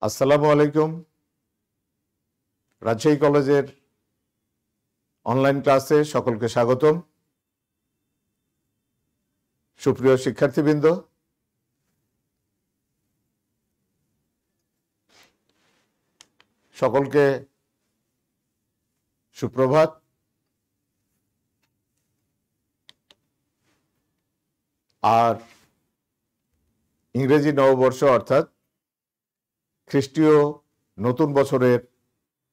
আসসালামু আলাইকুম। রাজশাহী কলেজের অনলাইন ক্লাসে সকলকে স্বাগতম। সুপ্রিয় শিক্ষার্থীবৃন্দ, সকলকে সুপ্রভাত। আর ইংরেজি নববর্ষ অর্থাৎ খ্রিস্টীয় নতুন বছরের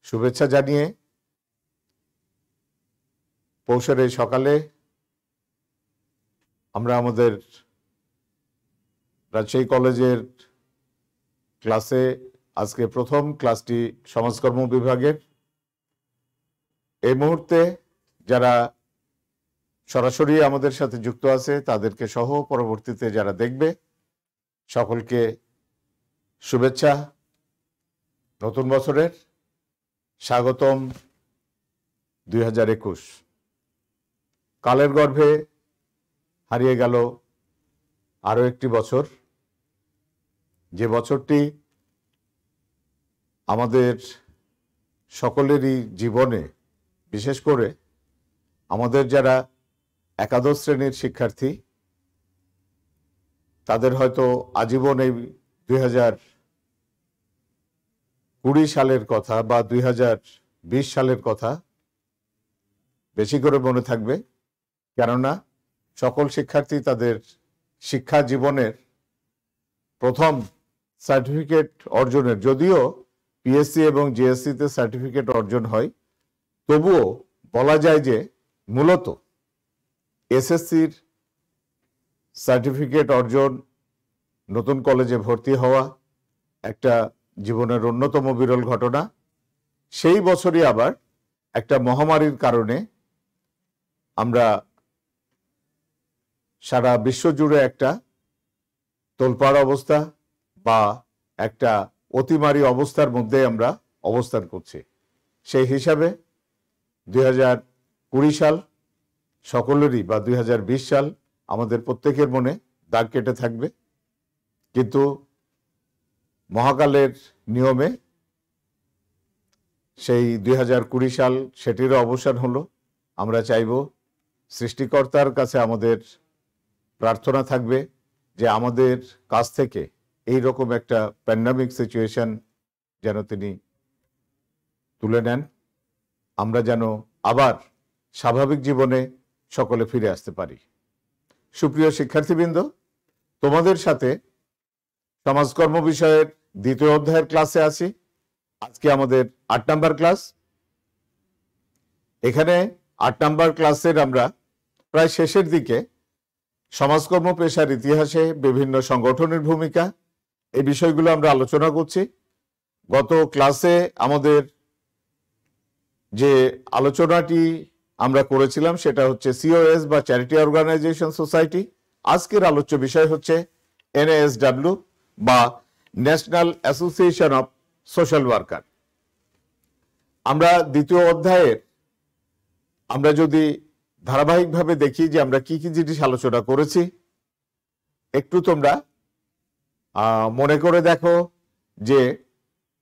শুভেচ্ছা জানিয়ে পৌষের এই সকালে আমরা আমাদের রাজশাহী কলেজের ক্লাসে আজকে প্রথম ক্লাসটি সমাজকর্ম বিভাগের। এই মুহূর্তে যারা সরাসরি আমাদের সাথে যুক্ত আছে তাদেরকে সহ পরবর্তীতে যারা দেখবে সকলকে শুভেচ্ছা, নতুন বছরের স্বাগতম 2021। কালের গর্ভে হারিয়ে গেল আরো একটি বছর, যে বছরটি আমাদের সকলেরই জীবনে, বিশেষ করে আমাদের যারা একাদশ শ্রেণীর শিক্ষার্থী তাদের হয়তো আজীবন এই 2020 সালের কথা বা 2020 সালের কথা বেশি করে মনে থাকবে, কেননা সকল শিক্ষার্থী তাদের শিক্ষা জীবনের প্রথম সার্টিফিকেট অর্জনের, যদিও পিএসসি এবং জিএসসিতে সার্টিফিকেট অর্জন হয়, তবুও বলা যায় যে মূলত এসএসসির সার্টিফিকেট অর্জন, নতুন কলেজে ভর্তি হওয়া একটা জীবনের অন্যতম বিরল ঘটনা। সেই বছরই আবার একটা মহামারীর কারণে আমরা সারা বিশ্ব জুড়ে একটা তোলপাড় অবস্থা বা একটা অতিমারী অবস্থার মধ্যে আমরা অবস্থান করছি। সেই হিসাবে 2020 সাল সকলেরই বা 2020 সাল আমাদের প্রত্যেকের মনে দাগ কেটে থাকবে, কিন্তু মহাকালের নিয়মে সেই 2020 সাল সেটিরও অবসান হলো। আমরা চাইব, সৃষ্টিকর্তার কাছে আমাদের প্রার্থনা থাকবে যে আমাদের কাছ থেকে এই রকম একটা প্যান্ডামিক সিচুয়েশন যেন তিনি তুলে নেন, আমরা যেন আবার স্বাভাবিক জীবনে সকলে ফিরে আসতে পারি। সুপ্রিয় শিক্ষার্থীবৃন্দ, তোমাদের সাথে সমাজকর্ম বিষয়ের দ্বিতীয় অধ্যায়ের ক্লাসে আছি। আজকে আমাদের 8 নাম্বার ক্লাস। এখানে 8 নাম্বার ক্লাসের আমরা প্রায় শেষের দিকে সমাজকর্ম পেশার ইতিহাসে বিভিন্ন সংগঠনের ভূমিকা, এই বিষয়গুলো আমরা আলোচনা করছি। গত ক্লাসে আমাদের যে আলোচনাটি আমরা করেছিলাম সেটা হচ্ছে সিওএস বা চ্যারিটি অর্গানাইজেশন সোসাইটি। আজকের আলোচ্য বিষয় হচ্ছে এনএএসডব্লিউ বা national association of social worker. আমরা দ্বিতীয় অধ্যায়ের আমরা যদি ধারাবাহিকভাবে দেখি যে আমরা কি কি জিনিস আলোচনা করেছি, একটু তোমরা মনে করে দেখো যে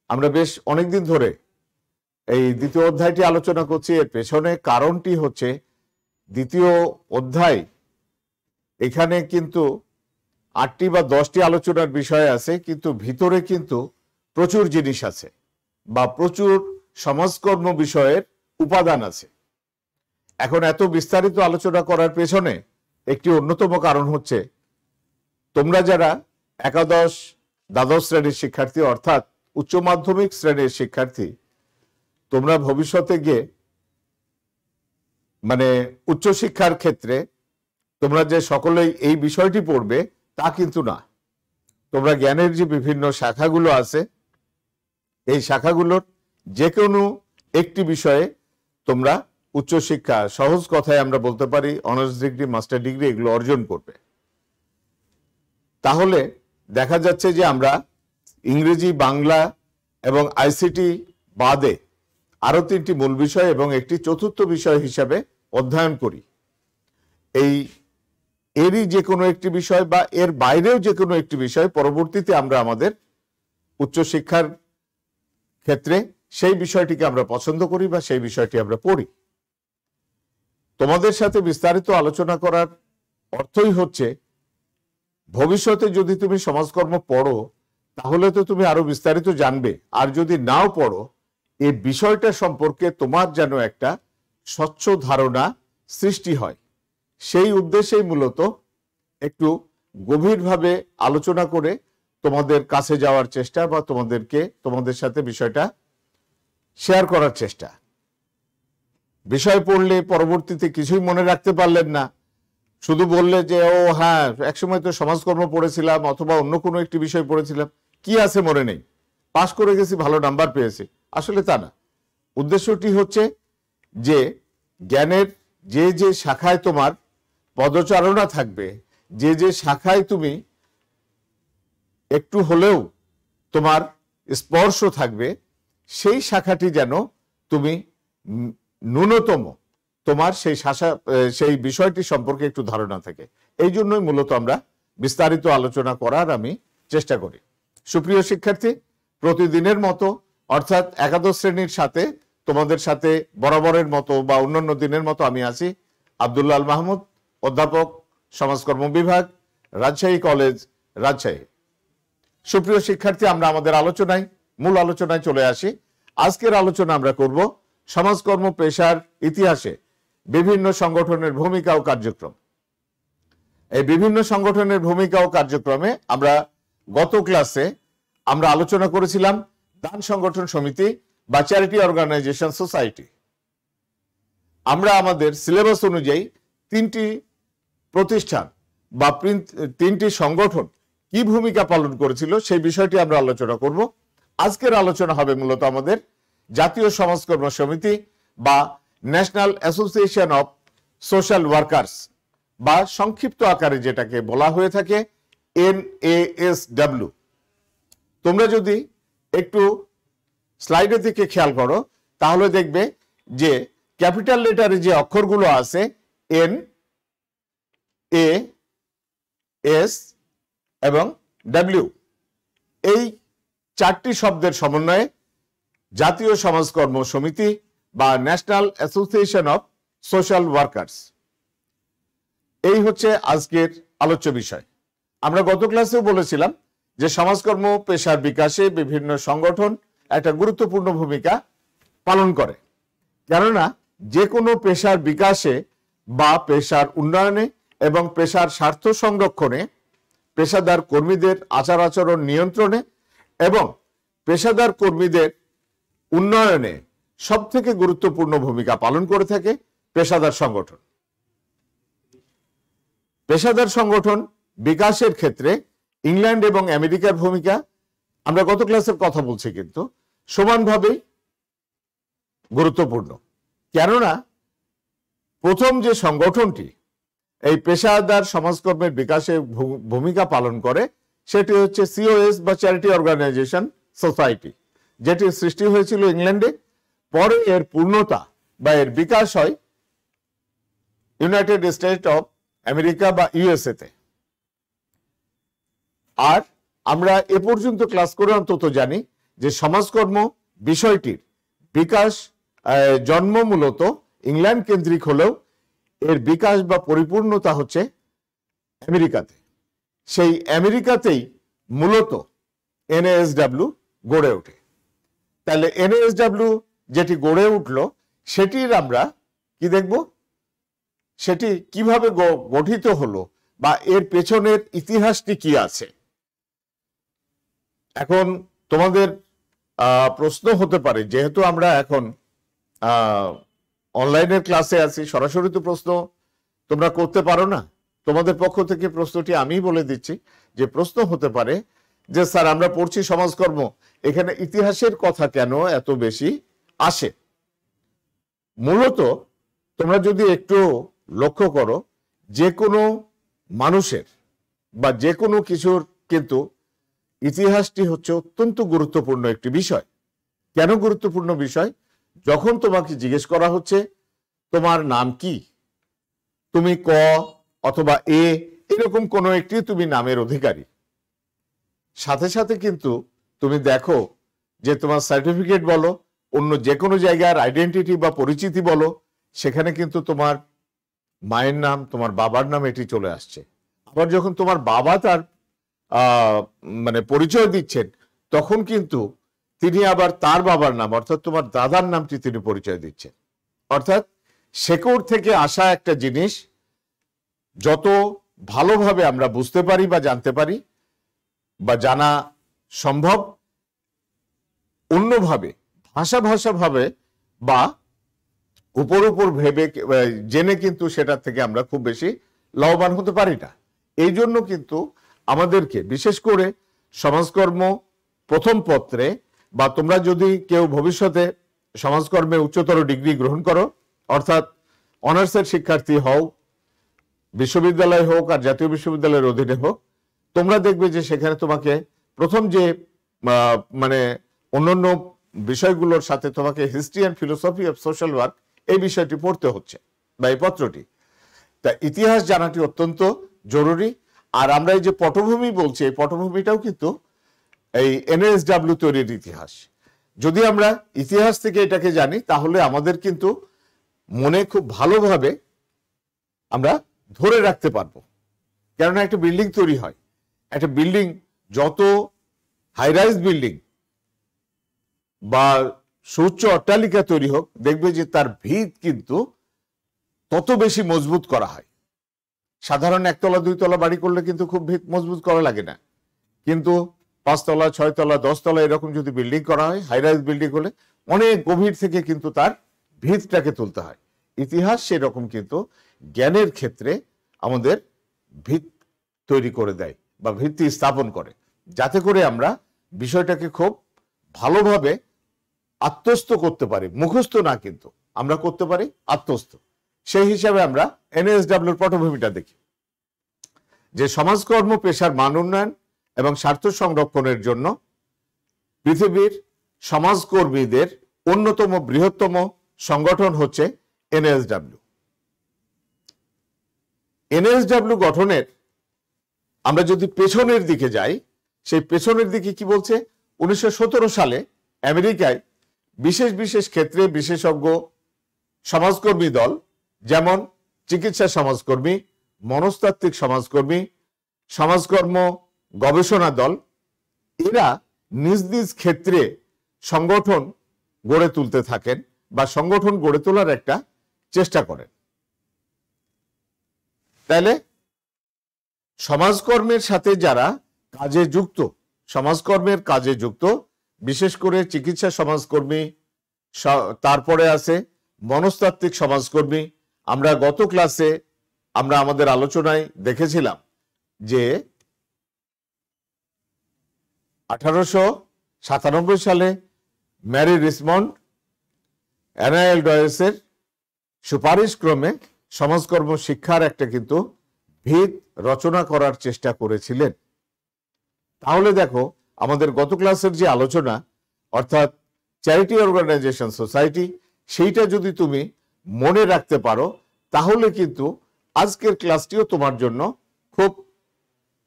আমরা বেশ অনেকদিন ধরে এই দ্বিতীয় অধ্যায়টি আলোচনা করছি। এর পেছনে কারণটি হচ্ছে দ্বিতীয় অধ্যায়, এখানে কিন্তু 8টি বা 10টি আলোচনার বিষয় আছে, কিন্তু ভিতরে কিন্তু প্রচুর জিনিস আছে বা প্রচুর সমাজকর্ম বিষয়ের উপাদান আছে। এখন এত বিস্তারিত আলোচনা করার পেছনে একটি অন্যতম কারণ হচ্ছে তোমরা যারা একাদশ দ্বাদশ শ্রেণীর শিক্ষার্থী অর্থাৎ উচ্চ মাধ্যমিক শ্রেণীর শিক্ষার্থী, তোমরা ভবিষ্যতে গিয়ে মানে উচ্চশিক্ষার ক্ষেত্রে তোমরা যে সকলেই এই বিষয়টি পড়বে তা কিন্তু না। তোমরা জ্ঞানের যে বিভিন্ন শাখাগুলো আছে, এই শাখাগুলোর যে কোনো একটি বিষয়ে তোমরা উচ্চশিক্ষা, সহজ কথায় আমরা বলতে পারি অনার্স ডিগ্রি, মাস্টার ডিগ্রি, এগুলো অর্জন করবে। তাহলে দেখা যাচ্ছে যে আমরা ইংরেজি, বাংলা এবং আইসিটি বাদে আরো 3টি মূল বিষয় এবং একটি চতুর্থ বিষয় হিসাবে অধ্যয়ন করি। এরই যে কোনো একটি বিষয় বা এর বাইরেও যে কোনো একটি বিষয় পরবর্তীতে আমরা আমাদের উচ্চশিক্ষার ক্ষেত্রে সেই বিষয়টিকে আমরা পছন্দ করি বা সেই বিষয়টি আমরা পড়ি। তোমাদের সাথে বিস্তারিত আলোচনা করার অর্থই হচ্ছে ভবিষ্যতে যদি তুমি সমাজকর্ম পড়ো তাহলে তো তুমি আরো বিস্তারিত জানবে, আর যদি নাও পড়ো এই বিষয়টা সম্পর্কে তোমার যেন একটা স্বচ্ছ ধারণা সৃষ্টি হয়। সেই উদ্দেশ্যেই মূলত একটু গভীরভাবে আলোচনা করে তোমাদের কাছে যাওয়ার চেষ্টা বা তোমাদের সাথে বিষয়টা শেয়ার করার চেষ্টা। বিষয় পড়লে পরবর্তীতে কিছুই মনে রাখতে পারলেন না, শুধু বললে যে ও হ্যাঁ একসময় তো সমাজকর্ম পড়েছিলাম অথবা অন্য কোনো একটি বিষয় পড়েছিলাম, কি আছে মনে নেই, পাশ করে গেছি, ভালো নাম্বার পেয়েছি। আসলে তা না। উদ্দেশ্যটি হচ্ছে যে জ্ঞানের যে যে শাখায় তোমার পদচারণা থাকবে, যে যে শাখায় তুমি একটু হলেও তোমার স্পর্শ থাকবে, সেই শাখাটি যেন তুমি ন্যূনতম তোমার সেই বিষয়টি সম্পর্কে একটু ধারণা থাকে। এই জন্যই মূলত আমরা বিস্তারিত আলোচনা করার আমি চেষ্টা করি। সুপ্রিয় শিক্ষার্থী, প্রতিদিনের মতো অর্থাৎ একাদশ শ্রেণীর সাথে তোমাদের সাথে বরাবরের মতো বা অন্যান্য দিনের মতো আমি আছি আব্দুল্লাহ আল মাহমুদ, অধ্যাপক, সমাজকর্ম বিভাগ, রাজশাহী কলেজ, রাজশাহী। সুপ্রিয় শিক্ষার্থী, আমরা আমাদের মূল আলোচনায় চলে আসি। আজকের আলোচনা আমরা করব সমাজকর্ম পেশার ইতিহাসে বিভিন্ন সংগঠনের ভূমিকা ও কার্যক্রম। এই বিভিন্ন সংগঠনের ভূমিকা ও কার্যক্রমে আমরা গত ক্লাসে আমরা আলোচনা করেছিলাম দান সংগঠন সমিতি বা চ্যারিটি অর্গানাইজেশন সোসাইটি। আমরা আমাদের সিলেবাস অনুযায়ী তিনটি প্রতিষ্ঠান বা তিনটি সংগঠন কি ভূমিকা পালন করেছিল সেই বিষয়টি আমরা আলোচনা করব। আজকের আলোচনা হবে মূলত আমাদের জাতীয় সমাজকর্ম সমিতি বা national association of social workers বা সংক্ষিপ্ত আকারে যেটাকে বলা হয়ে থাকে NASW। তোমরা যদি একটু স্লাইডের দিকে খেয়াল করো তাহলে দেখবে যে ক্যাপিটাল লেটারে যে অক্ষরগুলো আছে N, A, S এবং W, এই চারটি শব্দের সমন্বয়ে জাতীয় সমাজকর্ম সমিতি বা national association of social workers, এই হচ্ছে আজকের আলোচ্য বিষয়। আমরা গত ক্লাসেও বলেছিলাম যে সমাজকর্ম পেশার বিকাশে বিভিন্ন সংগঠন একটা গুরুত্বপূর্ণ ভূমিকা পালন করে, কেননা যে কোনো পেশার বিকাশে বা পেশার উন্নয়নে এবং পেশার স্বার্থ সংরক্ষণে, পেশাদার কর্মীদের আচার আচরণ নিয়ন্ত্রণে এবং পেশাদার কর্মীদের উন্নয়নে সবথেকে গুরুত্বপূর্ণ ভূমিকা পালন করে থাকে পেশাদার সংগঠন। পেশাদার সংগঠন বিকাশের ক্ষেত্রে ইংল্যান্ড এবং আমেরিকার ভূমিকা আমরা গত ক্লাসের কথা বলছি কিন্তু সমানভাবেই গুরুত্বপূর্ণ, কেননা প্রথম যে সংগঠনটি এই পেশাদার সমাজকর্মের বিকাশে ভূমিকা পালন করে সেটি হচ্ছে COS বা চ্যারিটি অর্গানাইজেশন সোসাইটি, যেটি সৃষ্টি হয়েছিল ইংল্যান্ডে। পরে এর পূর্ণতা বা এর বিকাশ হয় ইউনাইটেড স্টেট অফ আমেরিকা বা USA তে। আর আমরা এ পর্যন্ত ক্লাস করে অন্তত জানি যে সমাজকর্ম বিষয়টির বিকাশ জন্ম মূলত ইংল্যান্ড কেন্দ্রিক হলেও এর বিকাশ বা পরিপূর্ণতা হচ্ছে আমেরিকাতে। সেই আমেরিকাতেই মূলত NASW গড়ে ওঠে। তাহলে NASW যেটি গড়ে উঠল সেটির আমরা কি দেখব, সেটি কিভাবে গঠিত হলো বা এর পেছনের ইতিহাসটি কি আছে। এখন তোমাদের প্রশ্ন হতে পারে, যেহেতু আমরা এখন অনলাইনের ক্লাসে আছি, সরাসরি তো প্রশ্ন তোমরা করতে পারো না। তোমাদের পক্ষ থেকে প্রশ্নটি আমি বলে দিচ্ছি যে প্রশ্ন হতে পারে যে স্যার আমরা পড়ছি সমাজকর্ম, এখানে ইতিহাসের কথা কেন এত বেশি আসে। মূলত তোমরা যদি একটু লক্ষ্য করো, যে কোনো মানুষের বা যে কোনো কিছুর কিন্তু ইতিহাসটি হচ্ছে অত্যন্ত গুরুত্বপূর্ণ একটি বিষয়। কেন গুরুত্বপূর্ণ বিষয়? যখন তোমাকে জিজ্ঞেস করা হচ্ছে তোমার নাম কি, তুমি ক অথবা এরকম কোনো একটি তুমি নামের অধিকারী, সাথে সাথে কিন্তু তুমি দেখো যে তোমার সার্টিফিকেট বলো, অন্য যে কোনো জায়গার আইডেন্টিটি বা পরিচিতি বলো, সেখানে কিন্তু তোমার মায়ের নাম, তোমার বাবার নাম এটি চলে আসছে। আবার যখন তোমার বাবা তার মানে পরিচয় দিচ্ছেন, তখন কিন্তু তিনি আবার তার বাবার নাম অর্থাৎ তোমার দাদার নামটি তিনি পরিচয় দিচ্ছেন। অর্থাৎ শেকড় থেকে আসা একটা জিনিস যত ভালোভাবে আমরা বুঝতে পারি বা জানতে পারি বা জানা সম্ভব, অন্যভাবে ভাষাভাবে বা উপর ভেবে জেনে কিন্তু সেটার থেকে আমরা খুব বেশি লাভবান হতে পারি না। এই জন্য কিন্তু আমাদেরকে বিশেষ করে সমাজকর্ম প্রথম পত্রে, বা তোমরা যদি কেউ ভবিষ্যতে সমাজকর্মে উচ্চতর ডিগ্রি গ্রহণ করো, অর্থাৎ অনার্সের শিক্ষার্থী হও, বিশ্ববিদ্যালয় হোক আর জাতীয় বিশ্ববিদ্যালয়ের অধীনে হোক, তোমরা দেখবে যে সেখানে তোমাকে প্রথম যে মানে অন্যান্য বিষয়গুলোর সাথে তোমাকে history and philosophy of social work এই বিষয়টি পড়তে হচ্ছে বা এই পত্রটি। তা ইতিহাস জানাটি অত্যন্ত জরুরি। আর আমরা এই যে পটভূমি বলছি, এই পটভূমিটাও কিন্তু এই এনএসডব্লিউ তৈরির ইতিহাস। যদি আমরা ইতিহাস থেকে এটাকে জানি, তাহলে আমাদের কিন্তু মনে খুব ভালোভাবে আমরা ধরে রাখতে পারবো। কেননা একটা বিল্ডিং তৈরি হয়, একটা বিল্ডিং যত হাইরাইজ বিল্ডিং বা সুউচ্চ অট্টালিকা তৈরি হোক, দেখবে যে তার ভিত কিন্তু তত বেশি মজবুত করা হয়। সাধারণ একতলা দুইতলা বাড়ি করলে কিন্তু খুব ভিত মজবুত করা লাগে না, কিন্তু 5 তলা 6 তলা 10 তলা এরকম যদি বিল্ডিং করা হয়, হাইরাইজ বিল্ডিং হলে অনেক গভীর থেকে কিন্তু তার ভিতটাকে তুলতে হয়। ইতিহাস সেরকম কিন্তু জ্ঞানের ক্ষেত্রে আমাদের ভিত তৈরি করে দেয় বা ভিত্তি স্থাপন করে, যাতে করে আমরা বিষয়টাকে খুব ভালোভাবে আত্মস্থ করতে পারি। মুখস্থ না, কিন্তু আমরা করতে পারি আত্মস্থ। সেই হিসাবে আমরা এনএসডব্লিউর পটভূমিটা দেখি যে সমাজকর্ম পেশার মান উন্নয়ন এবং স্বার্থ সংরক্ষণের জন্য পৃথিবীর সমাজকর্মীদের অন্যতম বৃহত্তম সংগঠন হচ্ছে এনএসডব্লিউ। এনএসডব্লিউ গঠনের আমরা যদি পেছনের দিকে যাই, সেই পেছনের দিকে কি বলছে? 1917 সালে আমেরিকায় বিশেষ ক্ষেত্রে বিশেষজ্ঞ সমাজকর্মী দল, যেমন চিকিৎসা সমাজকর্মী, মনস্তাত্ত্বিক সমাজকর্মী, সমাজকর্ম গবেষণা দল, এরা নিজ নিজ ক্ষেত্রে সংগঠন গড়ে তুলতে থাকেন বা সংগঠন গড়ে তোলার একটা চেষ্টা করেন। তাহলে সমাজকর্মের সাথে যারা কাজে যুক্ত, সমাজকর্মের কাজে যুক্ত, বিশেষ করে চিকিৎসা সমাজকর্মী, তারপরে আছে মনস্তাত্ত্বিক সমাজকর্মী। আমরা গত ক্লাসে আমরা আমাদের আলোচনায় দেখেছিলাম যে 1897 সালে ম্যারি রিসমন্ড অ্যানায়েল ডয়েসের সুপারিশ ক্রমে সমাজকর্ম শিক্ষার একটা কিন্তু ভিত রচনা করার চেষ্টা করেছিলেন। তাহলে দেখো আমাদের গত ক্লাসের যে আলোচনা, অর্থাৎ চ্যারিটি অর্গানাইজেশন সোসাইটি, সেইটা যদি তুমি মনে রাখতে পারো, তাহলে কিন্তু আজকের ক্লাসটিও তোমার জন্য খুব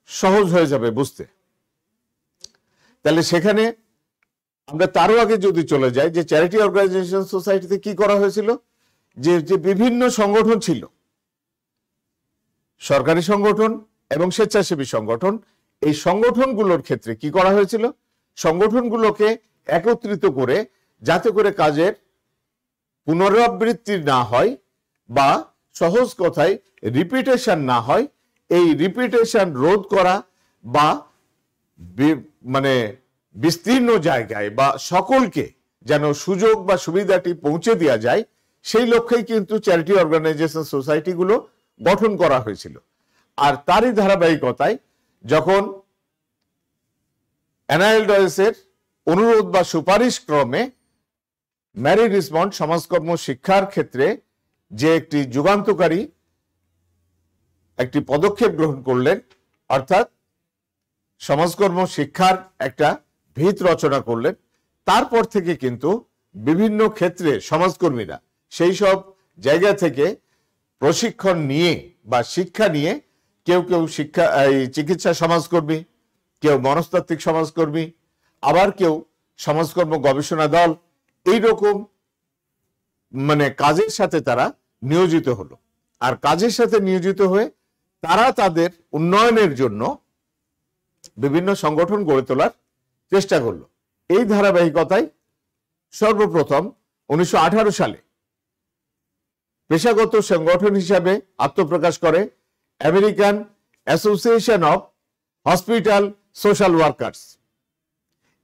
সহজ হয়ে যাবে বুঝতে। তাহলে সেখানে আমরা তারও আগে যদি চলে যাই যে চ্যারিটি অর্গানাইজেশন সোসাইটিতে কি করা হয়েছিল, যে বিভিন্ন সংগঠন ছিল, সরকারি সংগঠন এবং স্বেচ্ছাসেবী সংগঠন, এই সংগঠনগুলোর ক্ষেত্রে কি করা হয়েছিল? সংগঠনগুলোকে একত্রিত করে, যাতে করে কাজের পুনরাবৃত্তি না হয় বা সহজ কথায় রিপিটেশন না হয়, এই রিপিটেশন রোধ করা বা মানে বিস্তীর্ণ জায়গায় বা সকলকে যেন সুযোগ বা সুবিধাটি পৌঁছে দেওয়া যায়, সেই লক্ষ্যেই কিন্তু চ্যারিটি অর্গানাইজেশন সোসাইটিগুলো গঠন করা হয়েছিল। আর তারই ধারাবাহিকতায় যখন অ্যানায়েল ডয়েসের অনুরোধ বা সুপারিশ ক্রমে ম্যারি রিসমন্ড সমাজকর্ম শিক্ষার ক্ষেত্রে যে একটি যুগান্তকারী একটি পদক্ষেপ গ্রহণ করলেন, অর্থাৎ সমাজকর্ম শিক্ষার একটা ভিত রচনা করলেন, তারপর থেকে কিন্তু বিভিন্ন ক্ষেত্রে সমাজকর্মীরা সেই সব জায়গা থেকে প্রশিক্ষণ নিয়ে বা শিক্ষা নিয়ে, কেউ চিকিৎসা সমাজকর্মী, কেউ মনস্তাত্ত্বিক সমাজকর্মী, আবার কেউ সমাজকর্ম গবেষণা দল, এইরকম মানে কাজের সাথে তারা নিয়োজিত হলো। আর কাজের সাথে নিয়োজিত হয়ে তারা তাদের উন্নয়নের জন্য বিভিন্ন সংগঠন গড়ে তোলার চেষ্টা করলো। এই ধারাবাহিকতায় সর্বপ্রথম 1918 সালে পেশাগত সংগঠন হিসাবে আত্মপ্রকাশ করে American association of hospital social workers.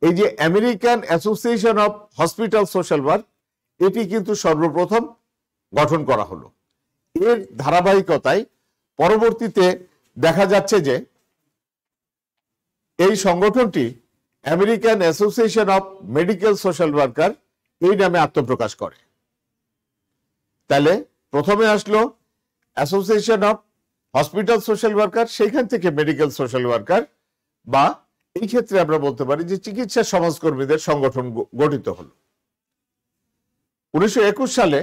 এই যে American association of hospital social work, এটি কিন্তু সর্বপ্রথম গঠন করা হলো। এর ধারাবাহিকতায় পরবর্তীতে দেখা যাচ্ছে যে এই সংগঠনটি American association of medical social worker এই নামে আত্মপ্রকাশ করে। তাহলে প্রথমে আসলো association of hospital social worker, সেইখান থেকে মেডিকেল সোশ্যাল ওয়ার্কার, বা এই ক্ষেত্রে আমরা বলতে পারি যে চিকিৎসা সমাজকর্মীদের সংগঠন গঠিত হলো। 1921 সালে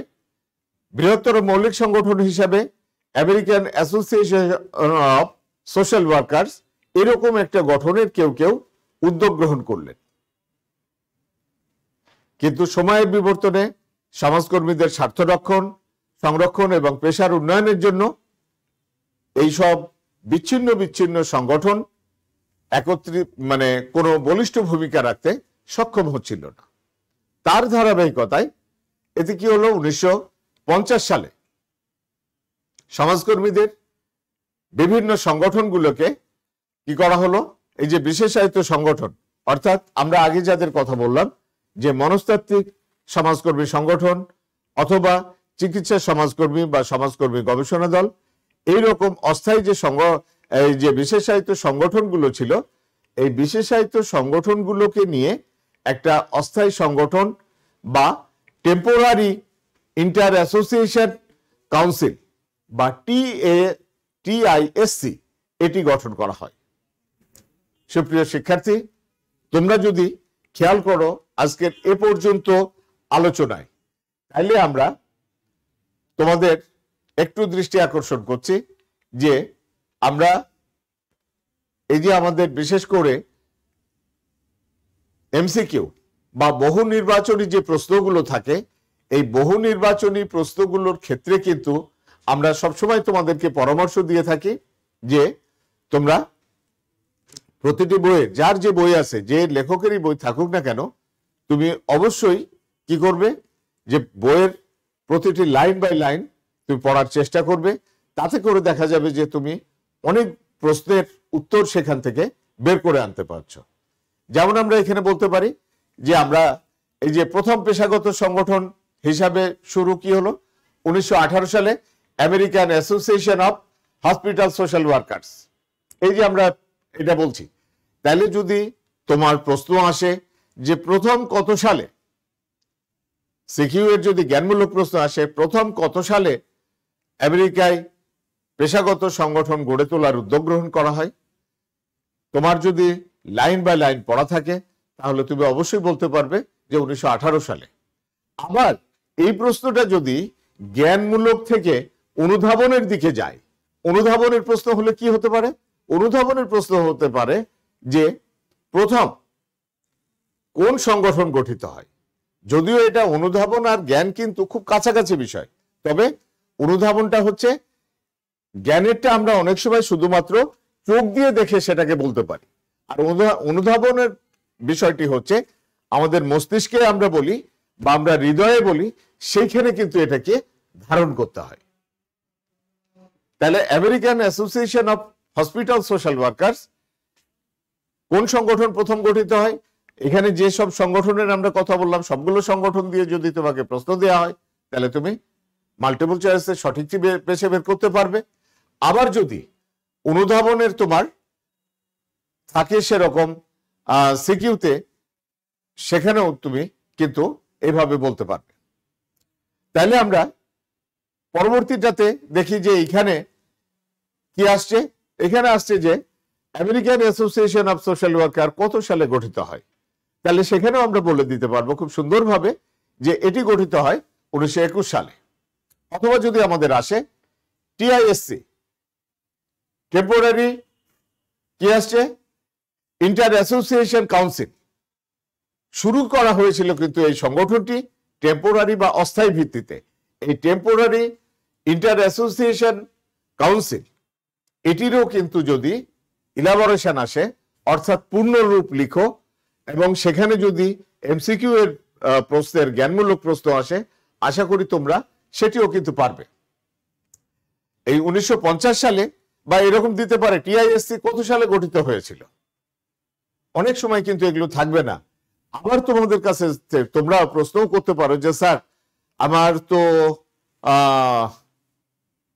বৃহত্তর মৌলিক সংগঠন হিসাবে American association of social workers এরকম একটা গঠনের কেউ কেউ উদ্যোগ গ্রহণ করলেন। কিন্তু সময়ের বিবর্তনে সমাজকর্মীদের স্বার্থ সংরক্ষণ এবং পেশার উন্নয়নের জন্য এইসব বিচ্ছিন্ন বিচ্ছিন্ন সংগঠন একত্রিত মানে কোনো বলিষ্ঠ ভূমিকা রাখতে সক্ষম হচ্ছিল না। তার ধারাবাহিকতায় এতে কি হলো, 1950 সালে সমাজকর্মীদের বিভিন্ন সংগঠনগুলোকে কি করা হলো, এই যে বিশেষায়িত সংগঠন, অর্থাৎ আমরা আগে যাদের কথা বললাম যে মনস্তাত্ত্বিক সমাজকর্মী সংগঠন অথবা চিকিৎসা সমাজকর্মী বা সমাজকর্মী গবেষণা দল, এইরকম অস্থায়ী যে বিশেষায়িত সংগঠনগুলো ছিল, এই বিশেষায়িত সংগঠনগুলোকে নিয়ে একটা অস্থায়ী সংগঠন বা টেম্পোরারি ইন্টার অ্যাসোসিয়েশন কাউন্সিল বা TISC এটি গঠন করা হয়। সুপ্রিয় শিক্ষার্থী, তোমরা যদি খেয়াল করো আজকের এ পর্যন্ত আলোচনায়, তাইলে আমরা তোমাদের একটু দৃষ্টি আকর্ষণ করছি যে আমরা এই যে আমাদের বিশেষ করে MCQ বা বহু নির্বাচনী যে প্রশ্নগুলো থাকে, এই বহু নির্বাচনী প্রশ্নগুলোর ক্ষেত্রে কিন্তু আমরা সবসময় তোমাদেরকে পরামর্শ দিয়ে থাকি যে তোমরা প্রতিটি বইয়ের, যার যে বই আছে, যে লেখকেরই বই থাকুক না কেন, তুমি অবশ্যই কি করবে যে বইয়ের প্রতিটি লাইন বাই লাইন তুমি পড়ার চেষ্টা করবে। তাতে করে দেখা যাবে যে তুমি অনেক প্রশ্নের উত্তর সেখান থেকে বের করে আনতে পারছো। যেমন আমরা এখানে বলতে পারি যে আমরা এই যে প্রথম পেশাগত সংগঠন হিসাবে শুরু কি হলো 1918 সালে American association of hospital social workers, এই যে আমরা এটা বলছি। তাহলে যদি তোমার প্রশ্ন আসে যে প্রথম কত সালে, সিকিউ এর যদি জ্ঞানমূলক প্রশ্ন আসে প্রথম কত সালে আমেরিকায় পেশাগত সংগঠন গড়ে তোলার উদ্যোগ গ্রহণ করা হয়, তোমার যদি লাইন বাই লাইন পড়া থাকে তাহলে তুমি অবশ্যই বলতে পারবে যে 1918 সালে। আবার এই প্রশ্নটা যদি জ্ঞানমূলক থেকে অনুধাবনের দিকে যায়, অনুধাবনের প্রশ্ন হলে কি হতে পারে, অনুধাবনের প্রশ্ন হতে পারে যে প্রথম কোন সংগঠন গঠিত হয়। যদিও এটা অনুধাবন আর জ্ঞান কিন্তু খুব কাছাকাছি বিষয়, তবে অনুধাবনটা হচ্ছে জ্ঞানেরটা আমরা অনেক সময় শুধুমাত্র চোখ দিয়ে দেখে সেটাকে বলতে পারি, আর অনুধাবনের বিষয়টি হচ্ছে আমাদের মস্তিষ্কে আমরা বলি বা আমরা হৃদয়ে বলি, সেইখানে কিন্তু এটাকে ধারণ করতে হয়। তাহলে American association of hospital social workers কোন সংগঠন প্রথম গঠিত হয়, এখানে যে সব সংগঠনের আমরা কথা বললাম সবগুলো সংগঠন দিয়ে যদি তোমাকে প্রশ্ন দেওয়া হয় তাহলে তুমি মাল্টিপল চয়েসে সঠিকটি বেছে বের করতে পারবে। আবার যদি অনুধাবনের তোমার থাকে সেরকম সিকিউতে, সেখানেও তুমি কিন্তু এইভাবে বলতে পারবে। তাহলে আমরা পরবর্তীটাতে দেখি যে এখানে কি আসছে, এখানে আসছে যে American association of social worker কত সালে গঠিত হয়। তাহলে সেখানেও আমরা বলে দিতে পারবো খুব সুন্দরভাবে যে এটি গঠিত হয় 1921 সালে। অথবা যদি আমাদের আসে TISC, টেম্পোরারি কি আসছে ইন্টার অ্যাসোসিয়েশন কাউন্সিল, শুরু করা হয়েছিল কিন্তু এই সংগঠনটি টেম্পোরারি বা অস্থায়ী ভিত্তিতে। এই টেম্পোরারি ইন্টার অ্যাসোসিয়েশন কাউন্সিল এটিরও কিন্তু যদি ইলাবোরেশন আসে, অর্থাৎ পূর্ণরূপ লিখো, এবং সেখানে যদি এমসিকিউ এর প্রশ্নের জ্ঞানমূলক প্রশ্ন আসে, আশা করি তোমরা সেটিও কিন্তু পারবে। এই 1950 সালে বা এরকম দিতে পারে টিআইএসসি কত সালে গঠিত হয়েছিল, অনেক সময় কিন্তু এগুলো থাকবে না। আবার তোমাদের কাছে তোমরা প্রশ্নও করতে পারো যে স্যার আমার তো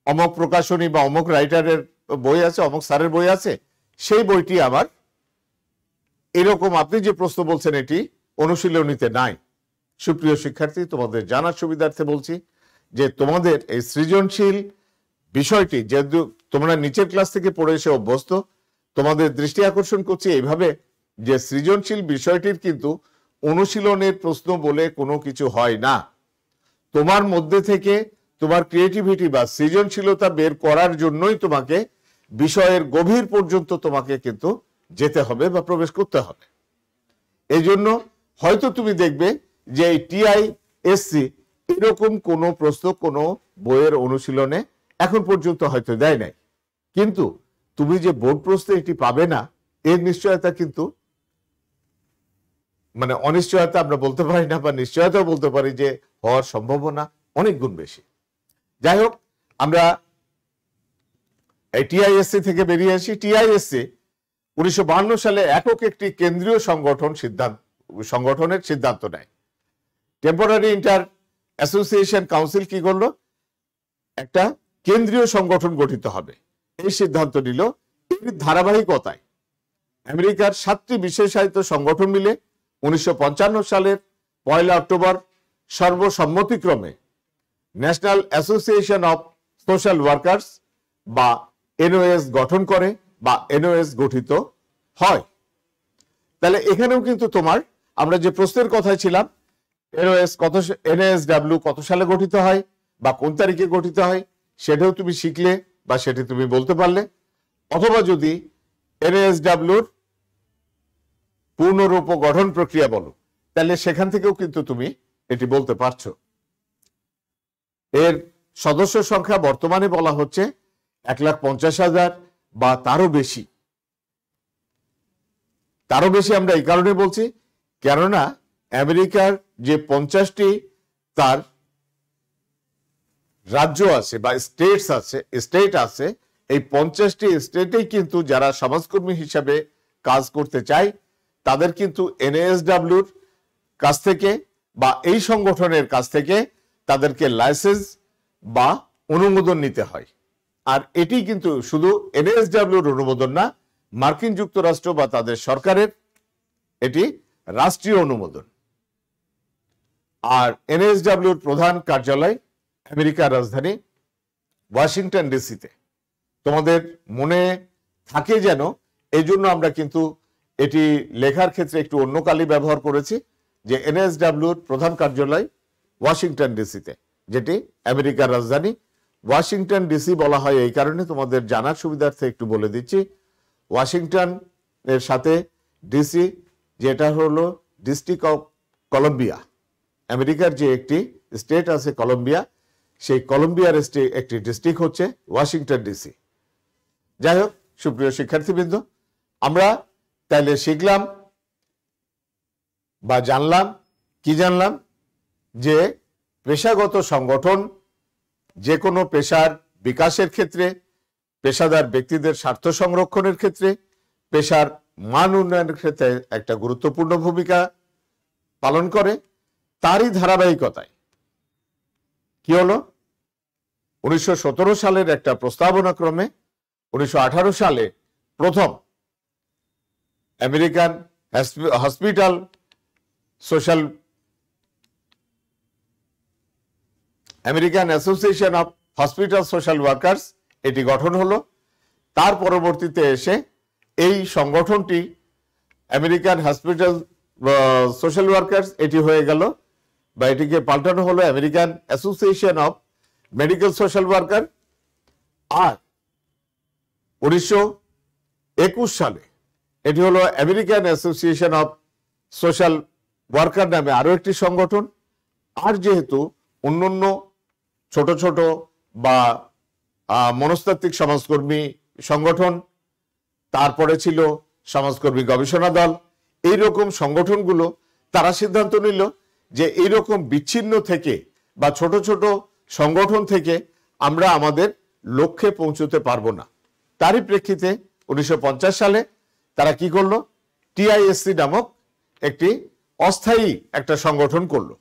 অমক প্রকাশনী বা অমক রাইটারের বই আছে, অমক স্যারের বই আছে, সেই বইটি আবার এরকম আপনি যে প্রশ্ন বলছেন এটি অনুশীলনীতে নাই। সুপ্রিয় শিক্ষার্থী, তোমাদের জানার সুবিধার্থে বলছি যে তোমাদের এই সৃজনশীল বিষয়টি যেহেতু তোমরা নিচের ক্লাস থেকে পড়ে এসে অভ্যস্ত, তোমাদের দৃষ্টি আকর্ষণ করছি এইভাবে যে সৃজনশীল বিষয়টির কিন্তু অনুশীলনের প্রশ্ন বলে কোনো কিছু হয় না। তোমার মধ্যে থেকে তোমার ক্রিয়েটিভিটি বা সৃজনশীলতা বের করার জন্যই তোমাকে বিষয়ের গভীর পর্যন্ত তোমাকে কিন্তু যেতে হবে বা প্রবেশ করতে হবে। এই জন্য হয়তো তুমি দেখবে যে এই টিআইএসসি এরকম কোনো প্রশ্ন কোনো বইয়ের অনুশীলনে এখন পর্যন্ত হয়তো দেয় নাই, কিন্তু তুমি যে বোর্ড প্রশ্নে এটি পাবে না এর নিশ্চয়তা কিন্তু মানে অনিশ্চয়তা আমরা বলতে পারি না, বা নিশ্চয়তাও বলতে পারি যে হওয়ার সম্ভাবনা অনেক গুণ বেশি। যাই হোক, আমরা এই টিআইএসসি থেকে বেরিয়ে আসি। টিআইএসসি 1952 সালে একক একটি কেন্দ্রীয় সংগঠনের সিদ্ধান্ত নেয়। টেম্পোরারি ইন্টার অ্যাসোসিয়েশন কাউন্সিল কি করলো, একটা কেন্দ্রীয় সংগঠন গঠিত হবে এই সিদ্ধান্ত নিল। এর ধারাবাহিকতায় আমেরিকার 7টি বিশেষায়িত সংগঠন মিলে 1955 সালের 1 অক্টোবর সর্বসম্মতিক্রমে national association of social workers বা এনওএস গঠন করে বা এনওএস গঠিত হয়। তাহলে এখানেও কিন্তু তোমার আমরা যে প্রশ্নের কথায় ছিলাম এনএএসডব্লিউ কত সালে গঠিত হয় বা কোন তারিখে গঠিত হয় সেটাও তুমি শিখলে বা সেটি তুমি বলতে পারলে, অথবা যদি এনএএসডব্লিউর পূর্ণরূপ গঠন প্রক্রিয়া বলো তাহলে সেখান থেকেও কিন্তু তুমি এটি বলতে পারছো। এর সদস্য সংখ্যা বর্তমানে বলা হচ্ছে 1,50,000 বা তারও বেশি। তারও বেশি আমরা এই কারণে বলছি কেননা আমেরিকার যে 50টি তার রাজ্য আছে বা স্টেট আছে, এই 50টি স্টেটেই কিন্তু যারা সমাজকর্মী হিসাবে কাজ করতে চায় তাদের কিন্তু এনএএসডব্লিউর কাছ থেকে বা এই সংগঠনের কাছ থেকে তাদেরকে লাইসেন্স বা অনুমোদন নিতে হয়। আর এটি কিন্তু শুধু এনএএসডব্লিউর অনুমোদন না, মার্কিন যুক্তরাষ্ট্র বা তাদের সরকারের এটি রাষ্ট্রীয় অনুমোদন। আর এনএএসডব্লিউর প্রধান কার্যালয় আমেরিকার রাজধানী ওয়াশিংটন ডিসিতে। তোমাদের মনে থাকে যেন এই জন্য আমরা কিন্তু এটি লেখার ক্ষেত্রে একটু অন্য কালি ব্যবহার করেছি যে এনএএসডব্লিউর প্রধান কার্যালয় ওয়াশিংটন ডিসিতে, যেটি আমেরিকার রাজধানী। ওয়াশিংটন ডিসি বলা হয় এই কারণে, তোমাদের জানার সুবিধার্থে একটু বলে দিচ্ছি। ওয়াশিংটন এর সাথে ডিসি যেটা হলো ডিস্ট্রিক্ট অফ কলম্বিয়া, আমেরিকার যে একটি স্টেট আছে কলম্বিয়া, সেই কলম্বিয়ার একটি ডিস্ট্রিক্ট হচ্ছে ওয়াশিংটন ডিসি। যাই হোক সুপ্রিয় শিক্ষার্থীবৃন্দ, আমরা তাইলে শিখলাম বা জানলাম কি জানলাম যে পেশাগত সংগঠন যে কোনো পেশার বিকাশের ক্ষেত্রে, পেশাদার ব্যক্তিদের স্বার্থ সংরক্ষণের ক্ষেত্রে, পেশার মান উন্নয়নের ক্ষেত্রে একটা গুরুত্বপূর্ণ ভূমিকা পালন করে। তারই ধারাবাহিকতায় কি হলো, 1917 সালের একটা প্রস্তাবনা ক্রমে 1918 সালে প্রথম American association of hospital social workers এটি গঠন হলো। তার পরবর্তীতে এসে এই সংগঠনটি আমেরিকান হসপিটাল সোশ্যাল ওয়ার্কার্স এটি হয়ে গেল বা এটিকে পাল্টানো হলো American association of medical social worker. আর 1921 সালে এটি হলো American association of social worker নামে আরো একটি সংগঠন, আর যেহেতু অন্যান্য ছোট ছোট বা মনস্তাত্ত্বিক সমাজকর্মী সংগঠন, তারপরে ছিল সমাজকর্মী গবেষণা দল, এইরকম সংগঠনগুলো তারা সিদ্ধান্ত নিল যে এইরকম বিচ্ছিন্ন থেকে বা ছোট ছোট সংগঠন থেকে আমরা আমাদের লক্ষ্যে পৌঁছতে পারবো না। তারই প্রেক্ষিতে 1950 সালে তারা কি করলো, টিআইএসসি নামক একটি অস্থায়ী একটা সংগঠন করলো।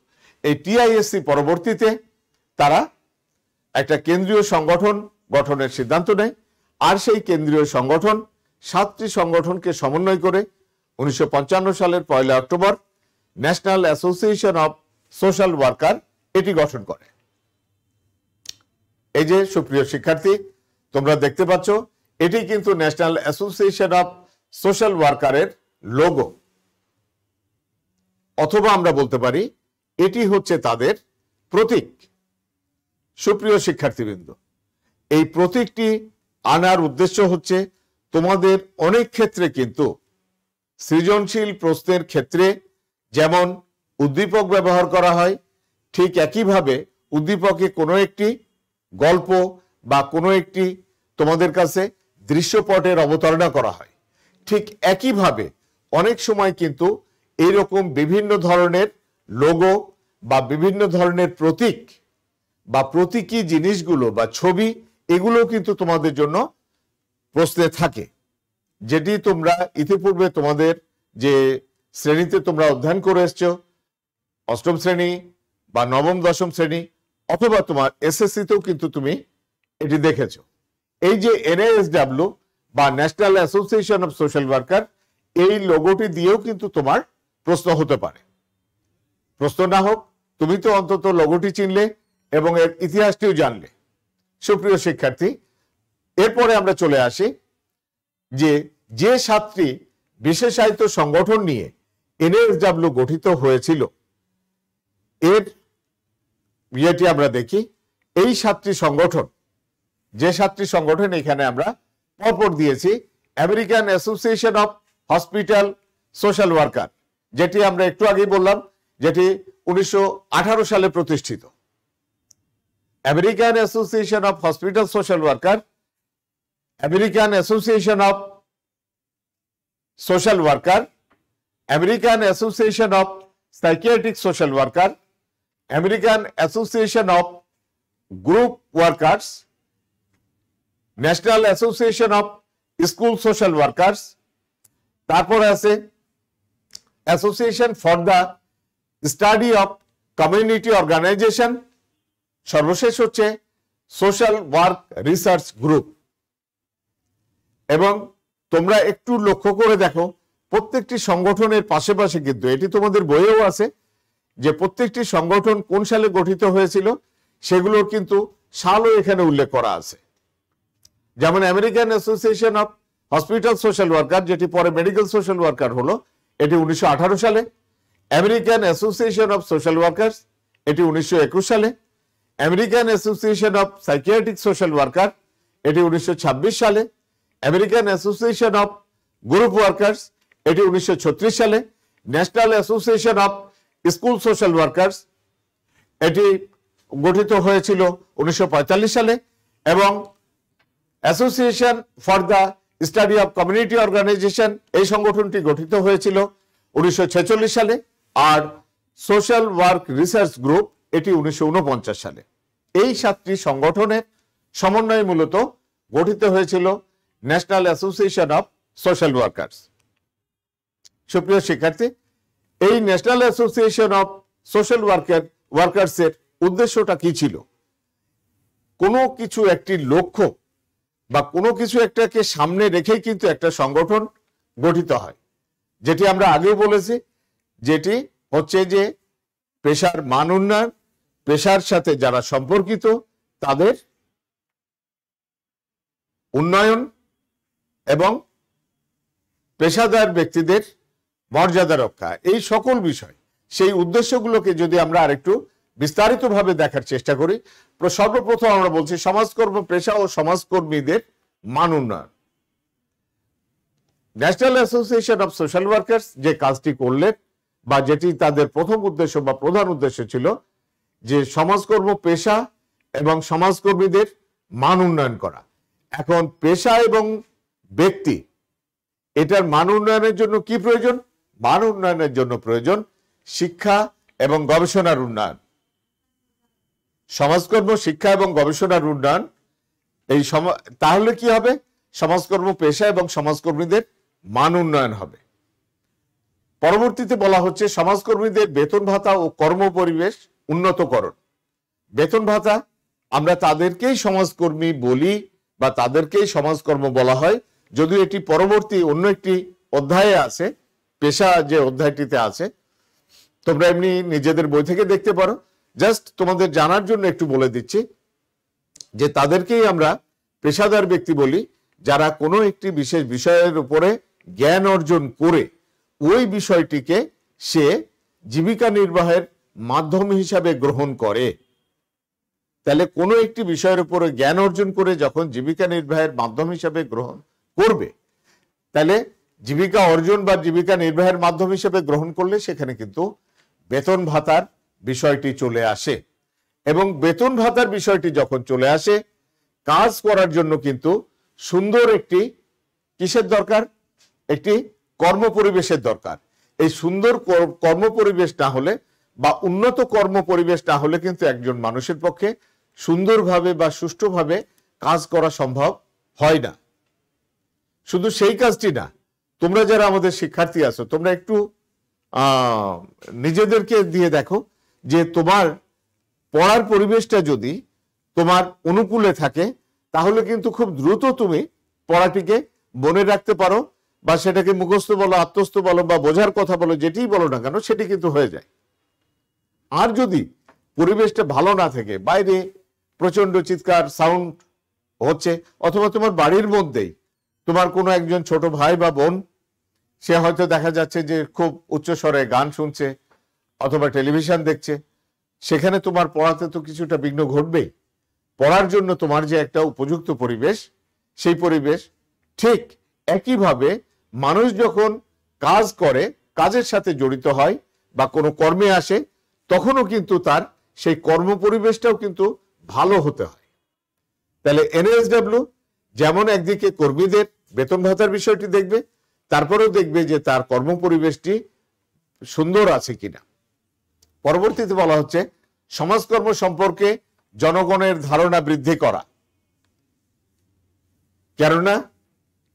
এই টিআইএসসি পরবর্তীতে তারা একটা কেন্দ্রীয় সংগঠন গঠনের সিদ্ধান্ত নেয়, আর সেই কেন্দ্রীয় সংগঠন 7টি সংগঠনকে সমন্বয় করে 1955 সালের 1 October national association of social worker এটি গঠন করে। এই যে সুপ্রিয় শিক্ষার্থী, তোমরা দেখতে পাচ্ছ এটি কিন্তু ন্যাশনাল অ্যাসোসিয়েশন অফ সোশ্যাল ওয়ার্কারের লোগো, অথবা আমরা বলতে পারি এটি হচ্ছে তাদের প্রতীক। সুপ্রিয় শিক্ষার্থীবৃন্দ, এই প্রতীকটি আনার উদ্দেশ্য হচ্ছে তোমাদের অনেক ক্ষেত্রে কিন্তু সৃজনশীল প্রশ্নের ক্ষেত্রে যেমন উদ্দীপক ব্যবহার করা হয়, ঠিক একইভাবে উদ্দীপকে কোনো একটি গল্প বা কোনো একটি তোমাদের কাছে দৃশ্যপটের অবতারণা করা হয়। ঠিক একইভাবে অনেক সময় কিন্তু এইরকম বিভিন্ন ধরনের লোগো বা বিভিন্ন ধরনের প্রতীক বা প্রতীকী জিনিসগুলো বা ছবি, এগুলো কিন্তু তোমাদের জন্য প্রশ্নে থাকে, যেটি তোমরা ইতিপূর্বে তোমাদের যে শ্রেণীতে তোমরা অধ্যয়ন করে এসছো, অষ্টম শ্রেণী বা নবম দশম শ্রেণী, অথবা তোমার এসএসসিতেও কিন্তু তুমি এটি দেখেছো। এই যে এনএএসডব্লিউ বা national association of social worker, এই লোগোটি দিয়েও কিন্তু তোমার প্রশ্ন হতে পারে। প্রশ্ন না হোক, তুমি তো অন্তত লোগোটি চিনলে এবং এর ইতিহাসটিও জানলে। সুপ্রিয় শিক্ষার্থী, এরপরে আমরা চলে আসি যে 7টি বিশেষায়িত সংগঠন নিয়ে এনএএসডব্লিউ গঠিত হয়েছিল, এর ইয়েটি আমরা দেখি। এই 7টি সংগঠন, যে 7টি সংগঠন এখানে আমরা পরপর দিয়েছি, American association of hospital social worker, যেটি আমরা একটু আগেই বললাম, যেটি 1918 সালে প্রতিষ্ঠিত। American association of hospital social worker, American association of social worker, American association of psychiatric social worker, American association of group workers, national association of school social workers, তারপরে আছে association for the study of community organisation, সর্বশেষ হচ্ছে social work research group. এবং তোমরা একটু লক্ষ্য করে দেখো, প্রত্যেকটি সংগঠনের পাশে পাশে কিন্তু, এটি তোমাদের বইয়েও আছে, যে প্রত্যেকটি সংগঠন কোন সালে গঠিত হয়েছিল সেগুলোর কিন্তু সালও এখানে উল্লেখ করা আছে। যেমন American association of hospital social worker, যেটি পরে মেডিকেল সোশ্যাল ওয়ার্কার হলো, এটি 1918 সালে। American association of social workers, এটি 1921 সালে। American association of psychiatric social worker, এটি 1926 সালে। American association of group workers, এটি 1936 সালে। National association of school social workers, এটি গঠিত হয়েছিল 1945 সালে। এবং association for the study of community organisation, এই সংগঠনটি গঠিত হয়েছিল 1946 সালে। আর সোশ্যাল ওয়ার্ক রিসার্চ গ্রুপ, এটি 1949 সালে। এই 7টি সংগঠনের সমন্বয়ে মূলত গঠিত হয়েছিল national association of social workers. সুপ্রিয় শিক্ষার্থী, এই ন্যাশনাল অ্যাসোসিয়েশন অফ সোশ্যাল ওয়ার্কার্সের উদ্দেশ্যটা কি ছিল? কোনো কিছু একটি লক্ষ্য বা কোনো কিছু একটাকে সামনে রেখেই কিন্তু একটা সংগঠন গঠিত হয়, যেটি আমরা আগেও বলেছি, যেটি হচ্ছে যে পেশার মান উন্নয়ন, পেশার সাথে যারা সম্পর্কিত তাদের উন্নয়ন এবং পেশাদার ব্যক্তিদের মর্যাদা রক্ষা, এই সকল বিষয়, সেই উদ্দেশ্যগুলোকে যদি আমরা আরেকটু বিস্তারিতভাবে দেখার চেষ্টা করি, সর্বপ্রথম আমরা বলছি সমাজকর্ম পেশা ও সমাজকর্মীদের মান উন্নয়ন। National association of social workers যে কাজটি করলেন, বা যেটি তাদের প্রথম উদ্দেশ্য বা প্রধান উদ্দেশ্য ছিল, যে সমাজকর্ম পেশা এবং সমাজকর্মীদের মান উন্নয়ন করা। এখন পেশা এবং ব্যক্তি, এটার মান উন্নয়নের জন্য কি প্রয়োজন? মান উন্নয়নের জন্য প্রয়োজন শিক্ষা এবং গবেষণার উন্নয়ন। সমাজকর্ম, শিক্ষা এবং গবেষণার উন্নয়ন, তাহলে কি হবে? সমাজকর্ম পেশা এবং সমাজকর্মীদের মান উন্নয়ন হবে। পরবর্তীতে বলা হচ্ছে সমাজকর্মীদের বেতন ভাতা ও কর্ম পরিবেশ উন্নতকরণ। বেতন ভাতা, আমরা তাদেরকেই সমাজকর্মী বলি বা তাদেরকেই সমাজকর্ম বলা হয়, যদিও এটি পরবর্তী অন্য একটি অধ্যায়ে আছে, পেশা যে অধ্যায়টিতে আছে। তোমরা এমনি নিজেদের বই থেকে দেখতে পারো। জাস্ট তোমাদের জানার জন্য একটু বলে দিচ্ছি যে তাদেরকেই আমরা পেশাদার ব্যক্তি বলি, যারা কোনো একটি বিশেষ বিষয়ের উপরে জ্ঞান অর্জন করে ওই বিষয়টিকে সে জীবিকা নির্বাহের মাধ্যম হিসাবে গ্রহণ করে। তাহলে কোনো একটি বিষয়ের উপরে জ্ঞান অর্জন করে যখন জীবিকা নির্বাহের মাধ্যম হিসাবে গ্রহণ করবে, তাহলে জীবিকা অর্জন বা জীবিকা নির্বাহের মাধ্যম হিসেবে গ্রহণ করলে সেখানে কিন্তু বেতন ভাতার বিষয়টি চলে আসে। এবং বেতন ভাতার বিষয়টি যখন চলে আসে, কাজ করার জন্য কিন্তু সুন্দর একটি কিসের দরকার? একটি কর্ম পরিবেশের দরকার। এই সুন্দর কর্ম পরিবেশ না হলে বা উন্নত কর্ম পরিবেশ না হলে কিন্তু একজন মানুষের পক্ষে সুন্দরভাবে বা সুষ্ঠুভাবে কাজ করা সম্ভব হয় না। শুধু সেই কাজটি না, তোমরা যারা আমাদের শিক্ষার্থী আছো, তোমরা একটু নিজেদেরকে দিয়ে দেখো যে তোমার পড়ার পরিবেশটা যদি তোমার অনুকূলে থাকে, তাহলে কিন্তু খুব দ্রুত তুমি পড়াটিকে মনে রাখতে পারো, বা সেটাকে মুখস্থ বলো, আত্মস্থ বলো, বা বোঝার কথা বলো, যেটিই বলো না কেন, সেটি কিন্তু হয়ে যায়। আর যদি পরিবেশটা ভালো না থাকে, বাইরে প্রচন্ড চিৎকার সাউন্ড হচ্ছে, অথবা তোমার বাড়ির মধ্যেই তোমার কোনো একজন ছোট ভাই বা বোন, সে হয়তো দেখা যাচ্ছে যে খুব উচ্চস্বরে গান শুনছে অথবা টেলিভিশন দেখছে, সেখানে তোমার পড়াতে তো কিছুটা বিঘ্ন ঘটবেই। পড়ার জন্য তোমার যে একটা উপযুক্ত পরিবেশ, সেই পরিবেশ ঠিক একইভাবে মানুষ যখন কাজ করে, কাজের সাথে জড়িত হয় বা কোনো কর্মে আসে, তখনও কিন্তু তার সেই কর্ম পরিবেশটাও কিন্তু ভালো হতে হয়। তাহলে এনএসডব্লিউ যেমন একদিকে কর্মীদের বেতন ভাতার বিষয়টি দেখবে, তারপরেও দেখবে যে তার কর্ম পরিবেশটি সুন্দর আছে কিনা। পরবর্তীতে বলা হচ্ছে সমাজকর্ম সম্পর্কে জনগণের ধারণা বৃদ্ধি করা। কেননা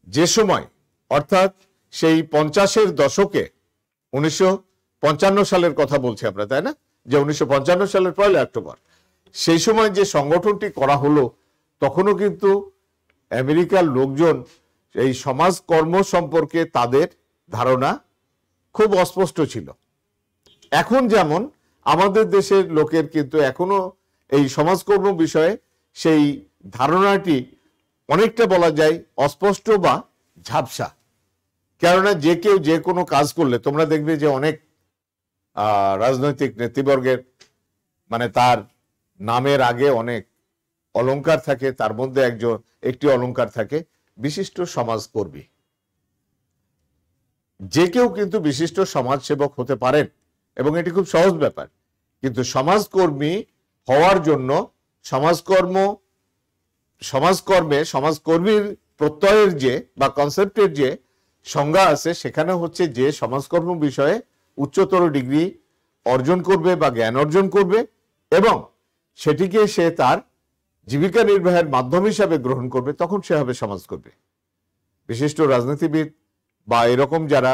যে সময়, অর্থাৎ সেই 50-এর দশকে, 1955 সালের কথা বলছি আমরা, তাই না? যে 1955 সালের 1 অক্টোবর সেই সময় যে সংগঠনটি করা হলো, তখনও কিন্তু আমেরিকার লোকজন এই সমাজকর্ম সম্পর্কে তাদের ধারণা খুব অস্পষ্ট ছিল। এখন যেমন আমাদের দেশের লোকের কিন্তু এখনো এই সমাজকর্ম বিষয়ে সেই ধারণাটি অনেকটা বলা যায় অস্পষ্ট বা ঝাপসা। কেননা যে কেউ যে কোনো কাজ করলে তোমরা দেখবে যে অনেক রাজনৈতিক নেতৃবর্গের মানে তার নামের আগে অনেক অলংকার থাকে, তার মধ্যে একটি অলংকার থাকে বিশিষ্ট সমাজকর্মী। যে কেউ কিন্তু বিশিষ্ট সমাজসেবক হতে পারেন এবং এটি খুব সহজ ব্যাপার। কিন্তু সমাজকর্মী হওয়ার জন্য সমাজকর্মীর প্রত্যয়ের যে বা কনসেপ্টের যে সংজ্ঞা আছে, সেখানে হচ্ছে যে সমাজকর্ম বিষয়ে উচ্চতর ডিগ্রি অর্জন করবে বা জ্ঞান অর্জন করবে এবং সেটিকে সে তার জীবিকা নির্বাহের মাধ্যম হিসাবে গ্রহণ করবে, তখন সে হবে সমাজকর্মী। বিশিষ্ট রাজনীতিবিদ বা এরকম যারা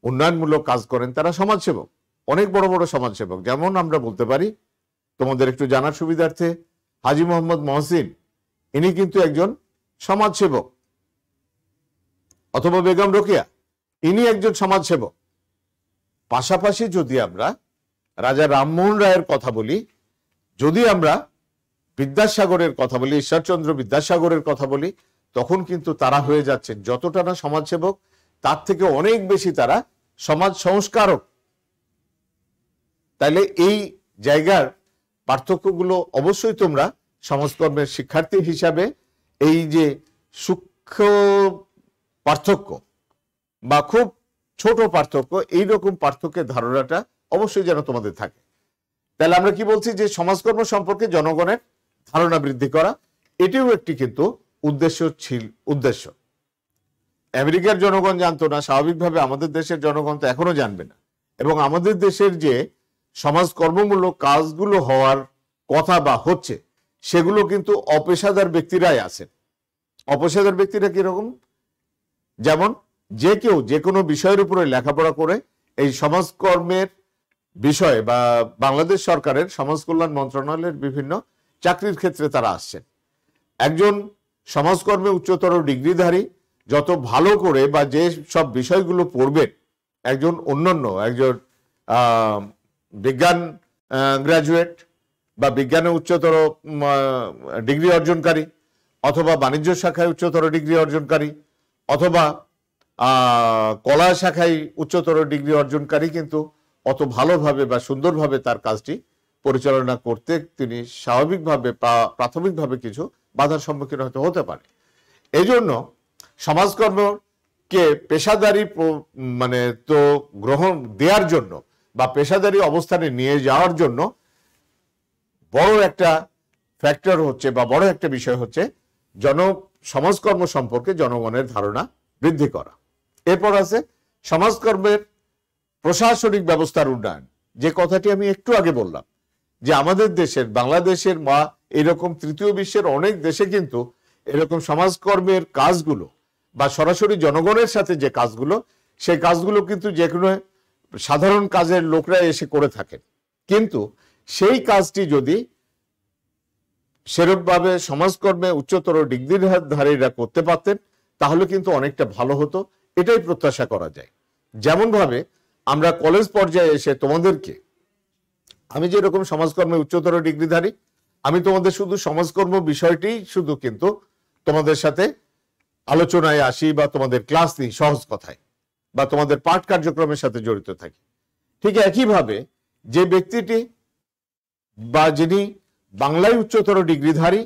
উন্নয়নমূলক কাজ করেন, তারা সমাজসেবক, অনেক বড় বড় সমাজসেবক। যেমন আমরা বলতে পারি, তোমাদের একটু জানার সুবিধার্থে, হাজী মোহাম্মদ মহসিন, ইনি কিন্তু একজন সমাজসেবক, অথবা বেগম রোকেয়া, ইনি একজন সমাজসেবক। পাশাপাশি যদি আমরা রাজা রামমোহন রায়ের কথা বলি, যদি আমরা বিদ্যাসাগরের কথা বলি, ঈশ্বরচন্দ্র বিদ্যাসাগরের কথা বলি, তখন কিন্তু তারা হয়ে যাচ্ছেন যতটা না সমাজসেবক, তার থেকে অনেক বেশি তারা সমাজ সংস্কারক। তাইলে এই জায়গার পার্থক্যগুলো অবশ্যই তোমরা সমাজকর্মের শিক্ষার্থী হিসাবে এই যে সূক্ষ্ম পার্থক্য বা খুব ছোট পার্থক্য, এইরকম পার্থক্যের ধারণাটা অবশ্যই যেন তোমাদের থাকে। তাহলে আমরা কি বলছি যে সমাজকর্ম সম্পর্কে জনগণের ধারণা বৃদ্ধি করা, এটিও একটি কিন্তু উদ্দেশ্য। আমেরিকার জনগণ জানতো না, স্বাভাবিকভাবে আমাদের দেশের জনগণ তো এখনো জানবে না। এবং আমাদের দেশের যে সমাজকর্মমূলক কাজগুলো হওয়ার কথা বা হচ্ছে, সেগুলো কিন্তু অপেশাদার ব্যক্তিরাই আছেন। অপেশাদার ব্যক্তিরা কিরকম? যেমন যে কেউ যে কোনো বিষয়ের উপরে লেখাপড়া করে এই সমাজকর্মের বিষয়ে বা বাংলাদেশ সরকারের সমাজ কল্যাণ মন্ত্রণালয়ের বিভিন্ন চাকরির ক্ষেত্রে তারা আসছেন। একজন সমাজকর্মে উচ্চতর ডিগ্রিধারী যত ভালো করে বা যে সব বিষয়গুলো পড়বেন, একজন বিজ্ঞান গ্রাজুয়েট বা বিজ্ঞানে উচ্চতর ডিগ্রি অর্জনকারী, অথবা বাণিজ্য শাখায় উচ্চতর ডিগ্রি অর্জনকারী, অথবা কলা শাখায় উচ্চতর ডিগ্রি অর্জনকারী কিন্তু অত ভালোভাবে বা সুন্দরভাবে তার কাজটি পরিচালনা করতে তিনি স্বাভাবিকভাবে প্রাথমিকভাবে কিছু বাধার সম্মুখীন হতে পারে। এই জন্য সমাজকর্মকে পেশাদারি তো গ্রহণ দেওয়ার জন্য বা পেশাদারি অবস্থানে নিয়ে যাওয়ার জন্য বড় একটা ফ্যাক্টর হচ্ছে বা বড় একটা বিষয় হচ্ছে সমাজকর্ম সম্পর্কে জনগণের ধারণা বৃদ্ধি করা। এরপর আছে সমাজকর্মের প্রশাসনিক ব্যবস্থার উন্নয়ন, যে কথাটি আমি একটু আগে বললাম যে আমাদের দেশের, বাংলাদেশের বা এরকম তৃতীয় বিশ্বের অনেক দেশে কিন্তু এরকম সমাজকর্মের কাজগুলো বা সরাসরি জনগণের সাথে যে কাজগুলো, সেই কাজগুলো কিন্তু যে কোনো সাধারণ কাজের লোকরা এসে করে থাকেন। কিন্তু সেই কাজটি যদি সেরকমভাবে সমাজকর্মে উচ্চতর ডিগ্রিধারীরা করতে পারতেন তাহলে কিন্তু অনেকটা ভালো হতো, এটাই প্রত্যাশা করা যায়। যেমন ভাবে আমরা কলেজ পর্যায়ে এসে তোমাদেরকে, আমি যেরকম সমাজকর্মে উচ্চতর ডিগ্রিধারী, আমি তোমাদের শুধু সমাজকর্ম বিষয়টি শুধু কিন্তু তোমাদের সাথে আলোচনায় আসি বা তোমাদের ক্লাস নিই সহজ কথায়, বা তোমাদের পাঠ কার্যক্রমের সাথে জড়িত থাকি। ঠিক একইভাবে যে ব্যক্তিটি বা যিনি বাংলায় উচ্চতর ডিগ্রিধারী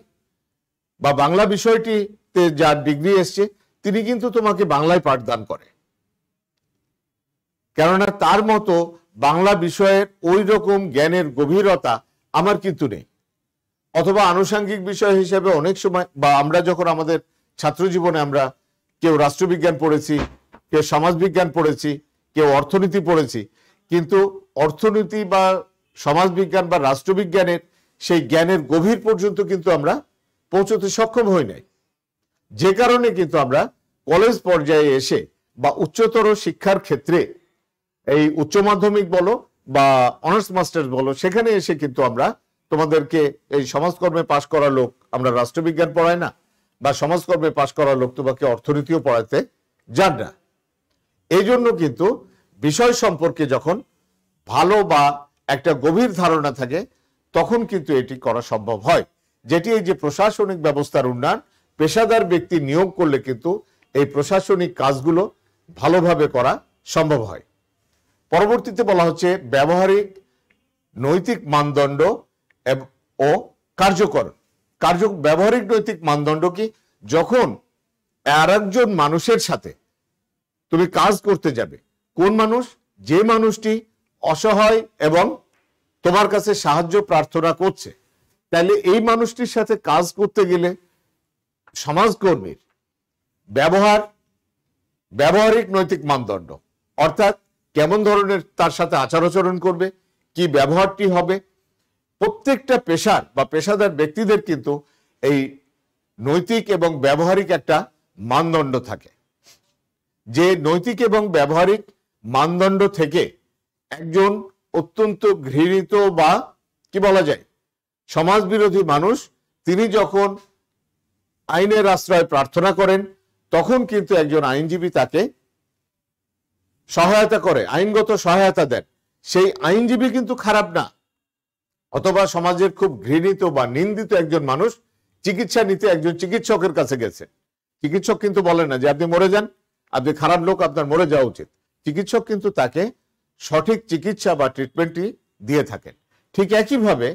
বা বাংলা বিষয়টিতে যার ডিগ্রি এসছে, তিনি কিন্তু তোমাকে বাংলায় পাঠদান করে, কেননা তার মতো বাংলা বিষয়ের ওই রকম জ্ঞানের গভীরতা আমার কিন্তু নেই। অথবা আনুষঙ্গিক বিষয় হিসেবে অনেক সময় বা আমরা যখন আমাদের ছাত্র জীবনে আমরা কেউ রাষ্ট্রবিজ্ঞান পড়েছি, কেউ সমাজবিজ্ঞান পড়েছি, কেউ অর্থনীতি পড়েছি, কিন্তু অর্থনীতি বা সমাজবিজ্ঞান বা রাষ্ট্রবিজ্ঞানের সেই জ্ঞানের গভীর পর্যন্ত কিন্তু আমরা পৌঁছতে সক্ষম হই নাই। যে কারণে কিন্তু আমরা কলেজ পর্যায়ে এসে বা উচ্চতর শিক্ষার ক্ষেত্রে, এই উচ্চ মাধ্যমিক বলো বা অনার্স মাস্টার্স বলো, সেখানে এসে কিন্তু আমরা তোমাদেরকে এই সমাজকর্মে পাশ করা লোক আমরা রাষ্ট্রবিজ্ঞান পড়াই না, বা সমাজকর্মে পাশ করা লোক তোমাকে অর্থনীতিও পড়াতে যান না। এই জন্য কিন্তু বিষয় সম্পর্কে যখন ভালো বা একটা গভীর ধারণা থাকে তখন কিন্তু এটি করা সম্ভব হয়, যেটি এই যে প্রশাসনিক ব্যবস্থার উন্নয়ন, পেশাদার ব্যক্তি নিয়োগ করলে কিন্তু এই প্রশাসনিক কাজগুলো ভালোভাবে করা সম্ভব হয়। পরবর্তীতে বলা হচ্ছে ব্যবহারিক নৈতিক মানদণ্ড ও কার্যকরণ। ব্যবহারিক নৈতিক মানদণ্ড কি? যখন আর একজন মানুষের সাথে তুমি কাজ করতে যাবে, কোন মানুষ? যে মানুষটি অসহায় এবং তোমার কাছে সাহায্য প্রার্থনা করছে, তাহলে এই মানুষটির সাথে কাজ করতে গেলে সমাজকর্মীর ব্যবহারিক নৈতিক মানদণ্ড, অর্থাৎ কেমন ধরনের তার সাথে আচার আচরণ করবে, কি ব্যবহারটি হবে, প্রত্যেকটা পেশার বা পেশাদার ব্যক্তিদের কিন্তু এই নৈতিক এবং ব্যবহারিক একটা মানদণ্ড থাকে। যে নৈতিক এবং ব্যবহারিক মানদণ্ড থেকে একজন অত্যন্ত ঘৃণিত বা কি বলা যায় সমাজ বিরোধী মানুষ, তিনি যখন আইনের আশ্রয় প্রার্থনা করেন তখন কিন্তু একজন আইনজীবী তাকে সহায়তা করে, আইনগত সহায়তা দেন। সেই আইনজীবী কিন্তু খারাপ না। অথবা সমাজের খুব ঘৃণিত বা নিন্দিত একজন মানুষ চিকিৎসা নিতে একজন চিকিৎসকের কাছে গেছে, চিকিৎসক কিন্তু বলেন না যে আপনি মরে যান, আপনি খারাপ লোক, আপনার মরে যাওয়া উচিত। চিকিৎসক কিন্তু তাকে সঠিক চিকিৎসা বা ট্রিটমেন্টটি দিয়ে থাকেন। ঠিক একইভাবে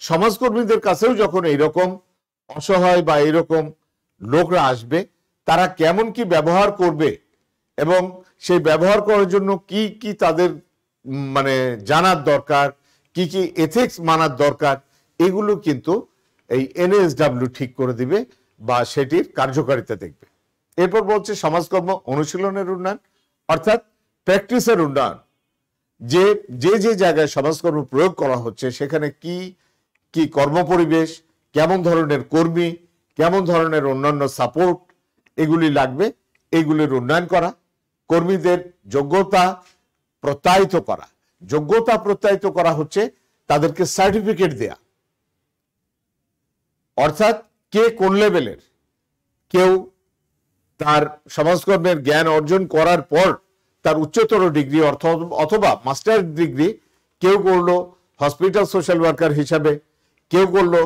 সমাজকর্মীদের কাছেও যখন এইরকম অসহায় বা এইরকম লোকরা আসবে, তারা কেমন কি ব্যবহার করবে এবং সেই ব্যবহার করার জন্য কি কি তাদের মানে জানার দরকার, কি কি এথিক্স মানার দরকার, এগুলো কিন্তু এই এনএসডব্লিউ ঠিক করে দিবে বা সেটির কার্যকারিতা দেখবে। এরপর বলছে সমাজকর্ম অনুশীলনের উন্নয়ন, অর্থাৎ প্র্যাকটিসের উন্নয়ন। যে যে যে জায়গায় সমাজকর্ম প্রয়োগ করা হচ্ছে সেখানে কি কি কর্মপরিবেশ, কেমন ধরনের কর্মী, কেমন ধরনের অন্যান্য সাপোর্ট এগুলি লাগবে, এগুলির উন্নয়ন করা। কর্মীদের যোগ্যতা প্রত্যায়িত করা। যোগ্যতা প্রত্যায়িত করা হচ্ছে তাদেরকে সার্টিফিকেট দেয়া, অর্থাৎ কে কোন লেভেলের। কেউ তার সমাজকর্মের জ্ঞান অর্জন করার পর তার উচ্চতর ডিগ্রি অথবা মাস্টার ডিগ্রি কেউ করলো হসপিটাল সোশ্যাল ওয়ার্কার হিসাবে, কেউ করলো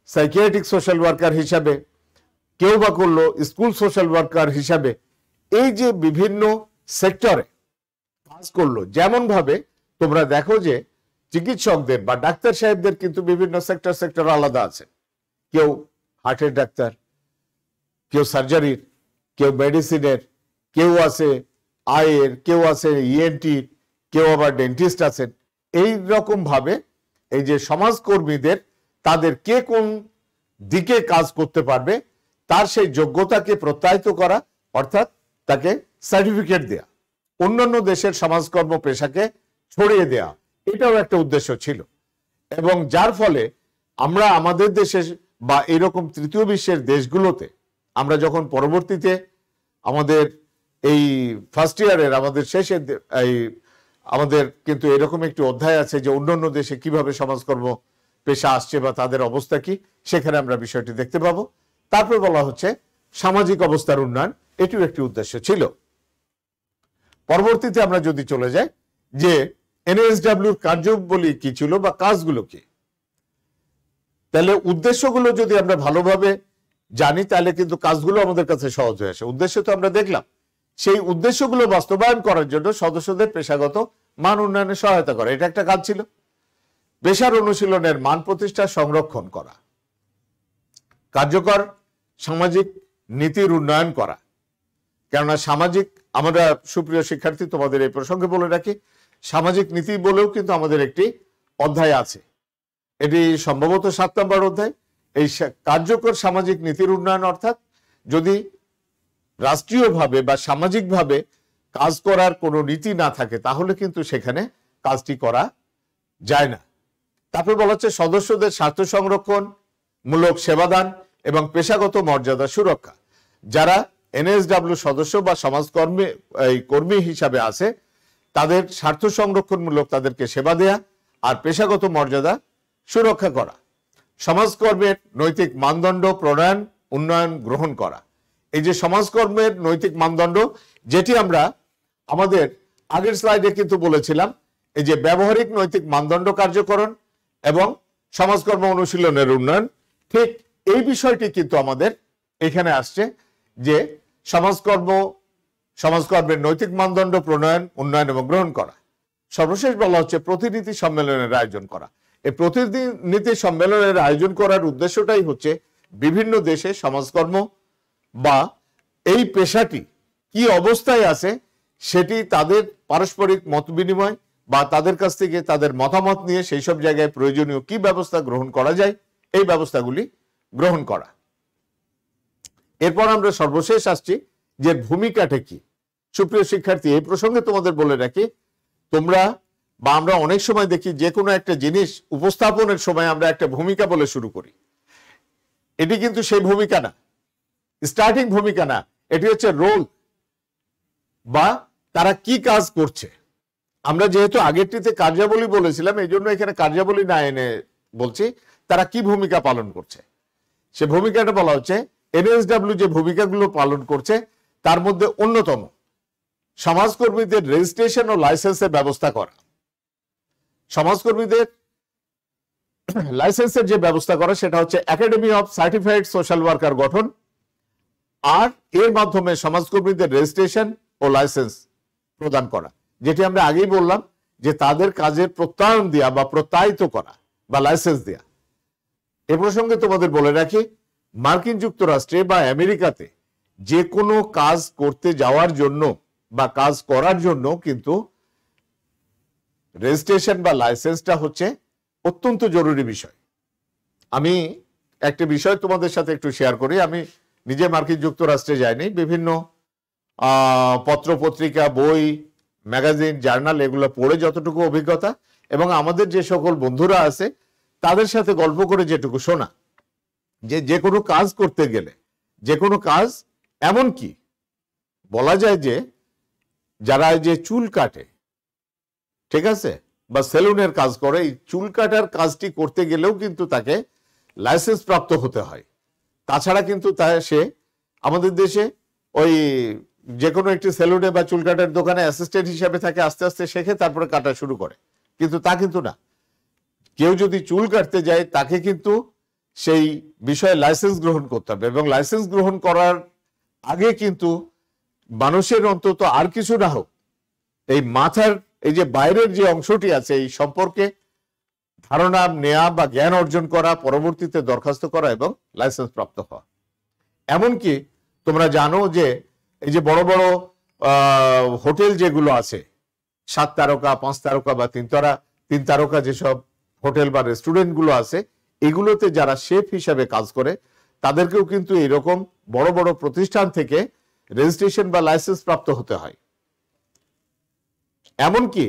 সাইকিয়াট্রিক সোশ্যাল ওয়ার্কার হিসাবে, কেউ বা করলো স্কুল সোশ্যাল ওয়ার্কার হিসাবে। এই যে বিভিন্ন সেক্টরে কাজ করলো, যেমন ভাবে তোমরা দেখো যে চিকিৎসকদের বা ডাক্তার সাহেবদের কিন্তু বিভিন্ন সেক্টর আলাদা আছে। কেউ হার্টের ডাক্তার, কেউ সার্জারির, কেউ মেডিসিনের, কেউ আছে আয়ের, কেউ আছে ইএনটির, কেউ আবার ডেন্টিস্ট আছেন। এই রকম ভাবে এই যে সমাজকর্মীদের তাদের কে কোন দিকে কাজ করতে পারবে তার সেই যোগ্যতাকে প্রত্যায়িত করা, অর্থাৎ তাকে সার্টিফিকেট দেয়া, অন্যান্য দেশের সমাজকর্ম পেশাকে ছড়িয়ে দেয়া, এটাও একটা উদ্দেশ্য ছিল। এবং যার ফলে আমরা আমাদের দেশে বা এরকম তৃতীয় বিশ্বের দেশগুলোতে আমরা যখন পরবর্তীতে আমাদের এই ফার্স্ট ইয়ারের আমাদের শেষের আমাদের কিন্তু এরকম একটি অধ্যায় আছে যে অন্যান্য দেশে কিভাবে সমাজকর্ম পেশা আসছে বা তাদের অবস্থা কি, সেখানে আমরা বিষয়টি দেখতে পাবো। তারপর বলা হচ্ছে সামাজিক অবস্থার উন্নয়ন, এটিও একটি উদ্দেশ্য ছিল। পরবর্তীতে আমরা যদি চলে যাই যে এনএসডব্লিউর কার্যাবলী কি ছিল বা কাজগুলো কি, তাহলে উদ্দেশ্যগুলো যদি আমরা ভালোভাবে জানি তাহলে কিন্তু কাজগুলো আমাদের কাছে সহজ হয়ে আসে। উদ্দেশ্য তো আমরা দেখলাম, সেই উদ্দেশ্যগুলো বাস্তবায়ন করার জন্য সদস্যদের পেশাগত মান উন্নয়নে সহায়তা করা, এটা একটা কাজ ছিল। পেশার অনুশীলনের মান প্রতিষ্ঠা সংরক্ষণ করা, কার্যকর সামাজিক নীতির উন্নয়ন করা। কেননা সামাজিক, আমরা সুপ্রিয় শিক্ষার্থী তোমাদের এই প্রসঙ্গে বলে রাখি, সামাজিক নীতি বলেও কিন্তু আমাদের একটি অধ্যায় আছে, এটি সম্ভবত 7 নম্বর অধ্যায়। এই কার্যকর সামাজিক নীতির উন্নয়ন, অর্থাৎ যদি রাষ্ট্রীয়ভাবে বা সামাজিকভাবে কাজ করার কোনো নীতি না থাকে তাহলে কিন্তু সেখানে কাজটি করা যায় না। তারপর বলা হচ্ছে সদস্যদের স্বার্থ সংরক্ষণ মূলক সেবাদান এবং পেশাগত মর্যাদা সুরক্ষা। যারা এনএসডব্লিউ সদস্য বা কর্মী হিসাবে আছে তাদের স্বার্থ সংরক্ষণমূলক তাদেরকে সেবা দেয়া আর পেশাগত মর্যাদা সুরক্ষা করা। সমাজকর্মের নৈতিক মানদণ্ড প্রণয়ন, উন্নয়ন, গ্রহণ করা। এই যে সমাজকর্মের নৈতিক মানদণ্ড, যেটি আমরা আমাদের আগের স্লাইডে কিন্তু বলেছিলাম, এই যে ব্যবহারিক নৈতিক মানদণ্ড কার্যকরণ এবং সমাজকর্ম অনুশীলনের উন্নয়ন, ঠিক এই বিষয়টি কিন্তু আমাদের এখানে আসছে যে সমাজকর্মের নৈতিক মানদণ্ড প্রণয়ন, উন্নয়ন এবং গ্রহণ করা। সর্বশেষ বলা হচ্ছে প্রতিনিধি সম্মেলনের আয়োজন করা। এই প্রতিনিধি সম্মেলনের আয়োজন করার উদ্দেশ্যটাই হচ্ছে বিভিন্ন দেশে সমাজকর্ম বা এই পেশাটি কি অবস্থায় আছে সেটি তাদের পারস্পরিক মত বিনিময় বা তাদের কাছ থেকে তাদের মতামত নিয়ে সেই সব জায়গায় প্রয়োজনীয় কি ব্যবস্থা গ্রহণ করা যায় এই ব্যবস্থাগুলি গ্রহণ করা। এরপর আমরা সর্বশেষ আসছি যে ভূমিকাটা কি। সুপ্রিয় শিক্ষার্থী, এই প্রসঙ্গে তোমাদের বলে রাখি, তোমরা বা আমরা অনেক সময় দেখি যে কোনো একটা জিনিস উপস্থাপনের সময় আমরা একটা ভূমিকা বলে শুরু করি। এটি কিন্তু সেই ভূমিকা না, স্টার্টিং ভূমিকা না, এটি হচ্ছে রোল বা তারা কি কাজ করছে। আমরা যেহেতু আগেরটিতে কার্যাবলী বলেছিলাম এই জন্য এখানে কার্যাবলী না এনে বলছি তারা কি ভূমিকা পালন করছে। সে ভূমিকাটা বলা হচ্ছে এনএসডব্লিউ যে ভূমিকাগুলো পালন করছে তার মধ্যে অন্যতম সমাজকর্মীদের রেজিস্ট্রেশন ও লাইসেন্সের ব্যবস্থা করা। সমাজকর্মীদের লাইসেন্সের যে ব্যবস্থা করা সেটা হচ্ছে academy of certified social worker গঠন, আর এর মাধ্যমে সমাজকর্মীদের রেজিস্ট্রেশন ও লাইসেন্স প্রদান করা, যেটি আমরা আগেই বললাম যে তাদের কাজের প্রত্যয়ন দেওয়া বা প্রত্যায়িত করা বা লাইসেন্স দেওয়া। এ প্রসঙ্গে তোমাদের বলে রাখি, মার্কিন যুক্তরাষ্ট্রে বা আমেরিকাতে যে কোনো কাজ করতে যাওয়ার জন্য বা কাজ করার জন্য কিন্তু রেজিস্ট্রেশন বা লাইসেন্সটা হচ্ছে অত্যন্ত জরুরি বিষয়। আমি একটা বিষয় তোমাদের সাথে একটু শেয়ার করি। আমি নিজে মার্কিন যুক্তরাষ্ট্রে যাইনি, বিভিন্ন পত্র পত্রিকা, বই, ম্যাগাজিন, জার্নাল এগুলো পড়ে যতটুকু অভিজ্ঞতা এবং আমাদের যে সকল বন্ধুরা আছে তাদের সাথে গল্প করে যেটুকু শোনা, যে কোনো কাজ করতে গেলে, যে কোনো কাজ, এমন কি বলা যায় যে যারা যে চুল কাটে, ঠিক আছে, বা সেলুনের কাজ করে, এই চুল কাটার কাজটি করতে গেলেও কিন্তু তাকে লাইসেন্স প্রাপ্ত হতে হয়। তাছাড়া কিন্তু সে আমাদের দেশে ওই যে কোনো একটি সেলুনে বা চুল কাটার দোকানে অ্যাসিস্ট্যান্ট হিসাবে থাকে, আস্তে আস্তে শেখে, তারপরে কাটা শুরু করে। কিন্তু তা কিন্তু না, কেউ যদি চুল কাটতে যায় তাকে কিন্তু সেই বিষয়ে লাইসেন্স গ্রহণ করতে হবে এবং লাইসেন্স গ্রহণ করার আগে কিন্তু মানুষের অন্তত আর কিছু না হোক এই মাথার এই যে বাইরের যে অংশটি আছে এই সম্পর্কে ধারণা নেওয়া বা জ্ঞান অর্জন করা, পরবর্তীতে দরখাস্ত করা এবং লাইসেন্স প্রাপ্ত হওয়া। এমনকি তোমরা জানো যে এই যে বড় বড় হোটেল যেগুলো আছে, 7 তারকা, 5 তারকা বা 3 তারকা যেসব হোটেল বা রেস্টুরেন্ট গুলো আছে, এগুলোতে যারা শেফ হিসাবে কাজ করে তাদেরকেও কিন্তু এরকম বড় বড় প্রতিষ্ঠান থেকে রেজিস্ট্রেশন বা লাইসেন্স প্রাপ্ত হতে হয়। এমনকি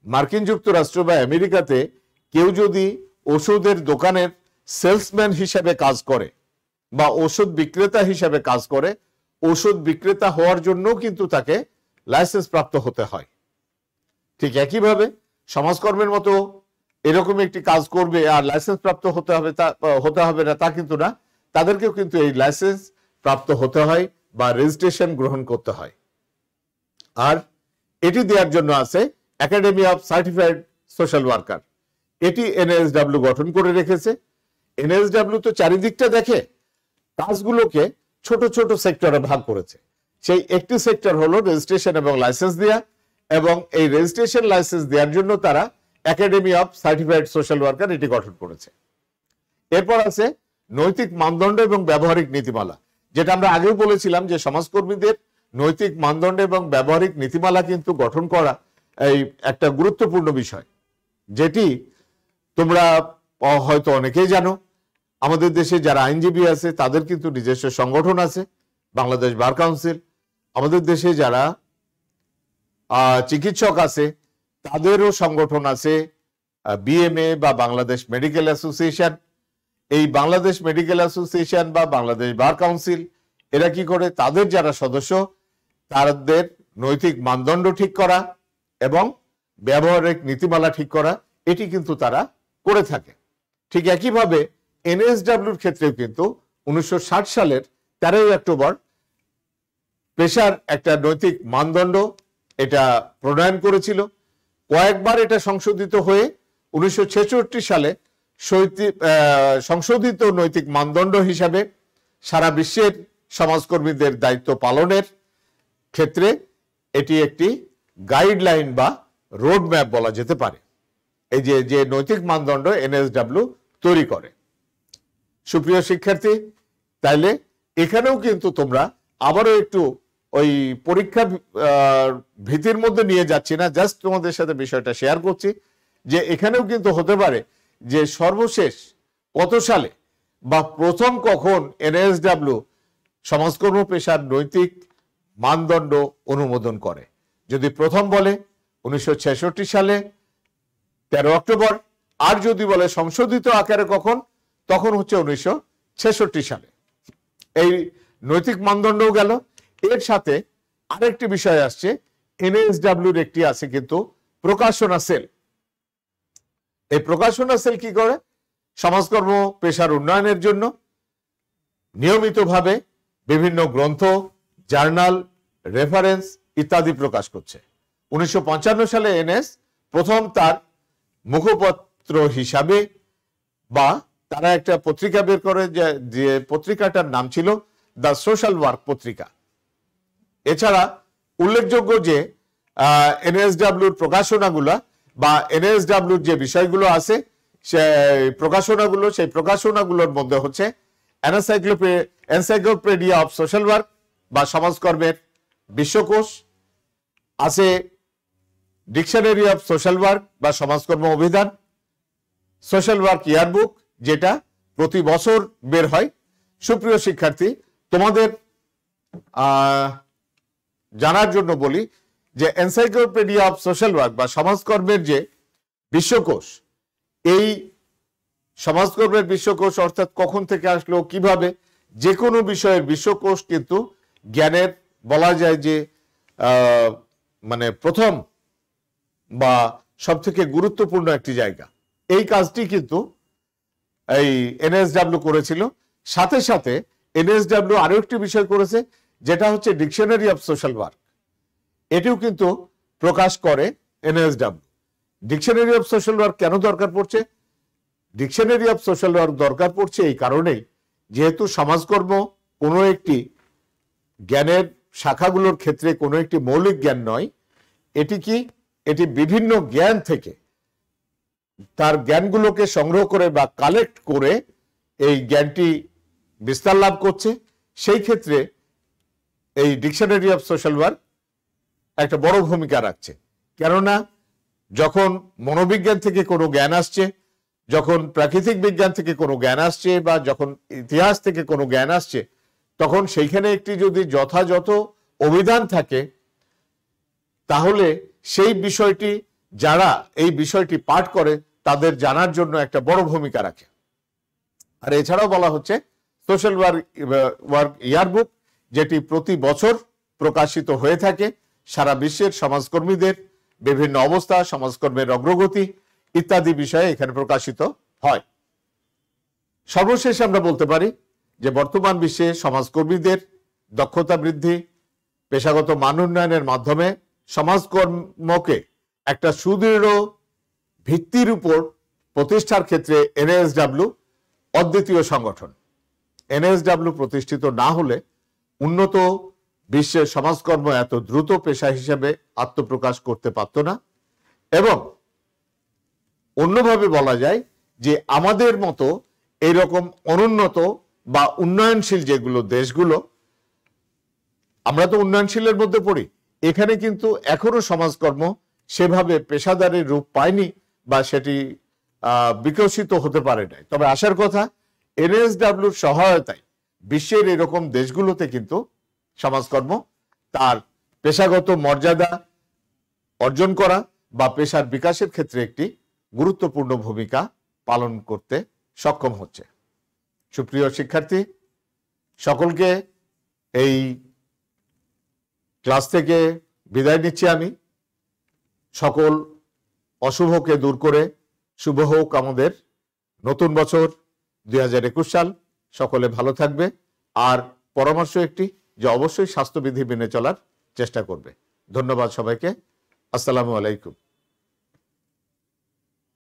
মার্কিন যুক্তরাষ্ট্র বা আমেরিকাতে কেউ যদি ওষুধের দোকানের সেলসম্যান হিসেবে কাজ করে বা ওষুধ বিক্রেতা হিসেবে কাজ করে, ওষুধ বিক্রেতা হওয়ার জন্য কিন্তু তাকে লাইসেন্স প্রাপ্ত হতে হয়। ঠিক একইভাবে সমাজকর্মের মতো এরকম একটি কাজ করবে আর লাইসেন্স প্রাপ্ত হতে হবে না তা কিন্তু না, তাদেরকেও কিন্তু এই লাইসেন্স প্রাপ্ত হতে হয় বা রেজিস্ট্রেশন গ্রহণ করতে হয়। আর এটি দেওয়ার জন্য আছে academy of certified social worker. এটি এনএসডব্লিউ গঠন করে রেখেছে। এনএসডব্লিউ তো চারিদিকটা দেখে, কাজগুলোকে ছোট ছোট সেক্টরে ভাগ করেছে। সেই একটি সেক্টর হলো রেজিস্ট্রেশন এবং লাইসেন্স দেওয়া, এবং এই রেজিস্ট্রেশন লাইসেন্স দেওয়ার জন্য তারা academy of certified social worker এটি গঠন করেছে। এরপর আছে নৈতিক মানদণ্ড এবং ব্যবহারিক নীতিমালা, যেটা আমরা আগেও বলেছিলাম যে সমাজকর্মীদের নৈতিক মানদণ্ড এবং ব্যবহারিক নীতিমালা কিন্তু গঠন করা এই একটা গুরুত্বপূর্ণ বিষয়, যেটি তোমরা হয়তো অনেকেই জানো। আমাদের দেশে যারা আইনজীবী আছে তাদের কিন্তু নিজস্ব সংগঠন আছে, বাংলাদেশ বার কাউন্সিল। আমাদের দেশে যারা চিকিৎসক আছে তাদেরও সংগঠন আছে, বিএমএ বা বাংলাদেশ মেডিকেল অ্যাসোসিয়েশন। এই বাংলাদেশ মেডিকেল অ্যাসোসিয়েশন বা বাংলাদেশ বার কাউন্সিল এরা কি করে, তাদের যারা সদস্য তাদের নৈতিক মানদণ্ড ঠিক করা এবং ব্যবহারিক নীতিমালা ঠিক করা, এটি কিন্তু তারা করে থাকে। ঠিক একইভাবে এনএসডব্লিউর ক্ষেত্রেও কিন্তু 1960 সালের 13 অক্টোবর পেশার একটা নৈতিক মানদণ্ড এটা প্রণয়ন করেছিল। কয়েকবার এটা সংশোধিত হয়ে 1966 সালে সংশোধিত নৈতিক মানদণ্ড হিসাবে সারা বিশ্বের সমাজকর্মীদের দায়িত্ব পালনের ক্ষেত্রে এটি একটি গাইডলাইন বা রোড ম্যাপ বলা যেতে পারে, এই যে নৈতিক মানদণ্ড এনএসডব্লিউ তৈরি করে। সুপ্রিয় শিক্ষার্থী, তাইলে এখানেও কিন্তু তোমরা আবারও একটু ওই পরীক্ষা ভীতির মধ্যে নিয়ে যাচ্ছি না, জাস্ট তোমাদের সাথে বিষয়টা শেয়ার করছি যে এখানেও কিন্তু হতে পারে যে সর্বশেষ কত সালে বা প্রথম কখন এনএসডব্লিউ সমাজকর্ম পেশার নৈতিক মানদণ্ড অনুমোদন করে। যদি প্রথম বলে 1966 সালে 13 অক্টোবর, আর যদি বলে সংশোধিত আকারে কখন, তখন হচ্ছে 1966 সালে। এই নৈতিক মানদণ্ডও গেল। এর সাথে আরেকটি বিষয় আসছে, এনএসডব্লিউর একটি আছে কিন্তু প্রকাশনা সেল। এই প্রকাশনা সেল কি করে, সমাজকর্ম পেশার উন্নয়নের জন্য নিয়মিতভাবে বিভিন্ন গ্রন্থ, জার্নাল, রেফারেন্স ইত্যাদি প্রকাশ করছে। 1955 সালে এনএস প্রথম তার মুখপত্র হিসাবে বা তারা একটা পত্রিকা বের করে, যে পত্রিকাটার নাম ছিল দ্য সোশ্যাল ওয়ার্ক পত্রিকা। এছাড়া উল্লেখযোগ্য যে এনএসডব্লিউর প্রকাশনাগুলো বা এনএসডব্লিউর যে বিষয়গুলো আছে সেই প্রকাশনাগুলোর মধ্যে হচ্ছে এনসাইক্লোপিডিয়া অফ সোশ্যাল ওয়ার্ক বা সমাজকর্মের বিশ্বকোষ, আছে ডিকশনারি অফ সোশ্যাল ওয়ার্ক বা সমাজকর্ম অভিধান, সোশ্যাল ওয়ার্ক ইয়ারবুক, যেটা প্রতি বছর বের হয়। সুপ্রিয় শিক্ষার্থী, তোমাদের জানার জন্য বলি যে এনসাইক্লোপিডিয়া অফ সোশ্যাল ওয়ার্ক বা সমাজকর্মের যে বিশ্বকোষ, এই সমাজকর্মের বিশ্বকোষ অর্থাৎ কখন থেকে আসলো, কিভাবে, যে কোনো বিষয়ের বিশ্বকোষ কিন্তু জ্ঞানের বলা যায় যে মানে প্রথম বা সব থেকে গুরুত্বপূর্ণ একটি জায়গা। এই কাজটি কিন্তু এই এনএসডব্লিউ করেছিল। সাথে সাথে এনএসডব্লিউ আরো একটি বিষয় করেছে, যেটা হচ্ছে ডিকশনারি অফ সোশ্যাল ওয়ার্ক। এটিও কিন্তু প্রকাশ করে NSW. Dictionary of social work কেন দরকার পড়ছে? ডিকশনারি অফ সোশ্যাল ওয়ার্ক দরকার পড়ছে এই কারণেই, যেহেতু সমাজকর্ম কোনো একটি জ্ঞানের শাখাগুলোর ক্ষেত্রে কোনো একটি মৌলিক জ্ঞান নয়। এটি কি? এটি বিভিন্ন জ্ঞান থেকে তার জ্ঞানগুলোকে সংগ্রহ করে বা কালেক্ট করে এই জ্ঞানটি বিস্তার লাভ করছে। সেই ক্ষেত্রে এই ডিকশনারি অফ সোশ্যাল ওয়ার্ক একটা বড় ভূমিকা রাখছে। কেননা যখন মনোবিজ্ঞান থেকে কোনো জ্ঞান আসছে, যখন প্রাকৃতিক বিজ্ঞান থেকে কোনো জ্ঞান আসছে, বা যখন ইতিহাস থেকে কোনো জ্ঞান আসছে, তখন সেইখানে একটি যদি যথাযথ অভিধান থাকে, তাহলে সেই বিষয়টি যারা এই বিষয়টি পাঠ করে তাদের জানার জন্য একটা বড় ভূমিকা রাখে। আর এছাড়াও বলা হচ্ছে সোশ্যাল ওয়ার্ক ইয়ারবুক, যেটি প্রতি বছর প্রকাশিত হয়ে থাকে। সারা বিশ্বের সমাজকর্মীদের বিভিন্ন অবস্থা, সমাজকর্মের অগ্রগতি ইত্যাদি বিষয়ে এখানে প্রকাশিত হয়। সর্বশেষ আমরা বলতে পারি যে বর্তমান বিশ্বে সমাজকর্মীদের দক্ষতা বৃদ্ধি, পেশাগত মান উন্নয়নের মাধ্যমে সমাজকর্মকে একটা সুদৃঢ় ভিত্তির উপর প্রতিষ্ঠার ক্ষেত্রে এনএসডব্লিউ অদ্বিতীয় সংগঠন। এনএসডব্লিউ প্রতিষ্ঠিত না হলে উন্নত বিশ্বের সমাজকর্ম এত দ্রুত পেশা হিসেবে আত্মপ্রকাশ করতে পারত না। এবং অন্যভাবে বলা যায় যে আমাদের মতো এইরকম অনুন্নত বা উন্নয়নশীল যেগুলো দেশগুলো, আমরা তো উন্নয়নশীলের মধ্যে পড়ি, এখানে কিন্তু এখনো সমাজকর্ম সেভাবে পেশাদারের রূপ পায়নি বা সেটি বিকশিত হতে পারে নাই। তবে আশার কথা, এনএসডব্লিউর সহায়তায় বিশ্বের এরকম দেশগুলোতে কিন্তু সমাজকর্ম তার পেশাগত মর্যাদা অর্জন করা বা পেশার বিকাশের ক্ষেত্রে একটি গুরুত্বপূর্ণ ভূমিকা পালন করতে সক্ষম হচ্ছে। সুপ্রিয় শিক্ষার্থী, সকলকে এই ক্লাস থেকে বিদায় নিচ্ছি আমি। সকল অশুভকে দূর করে শুভ হোক আমাদের নতুন বছর 2021 সাল। সকলে ভালো থাকবে। আর পরামর্শ একটি, যে অবশ্যই স্বাস্থ্যবিধি মেনে চলার চেষ্টা করবে। ধন্যবাদ সবাইকে। আসসালামু আলাইকুম।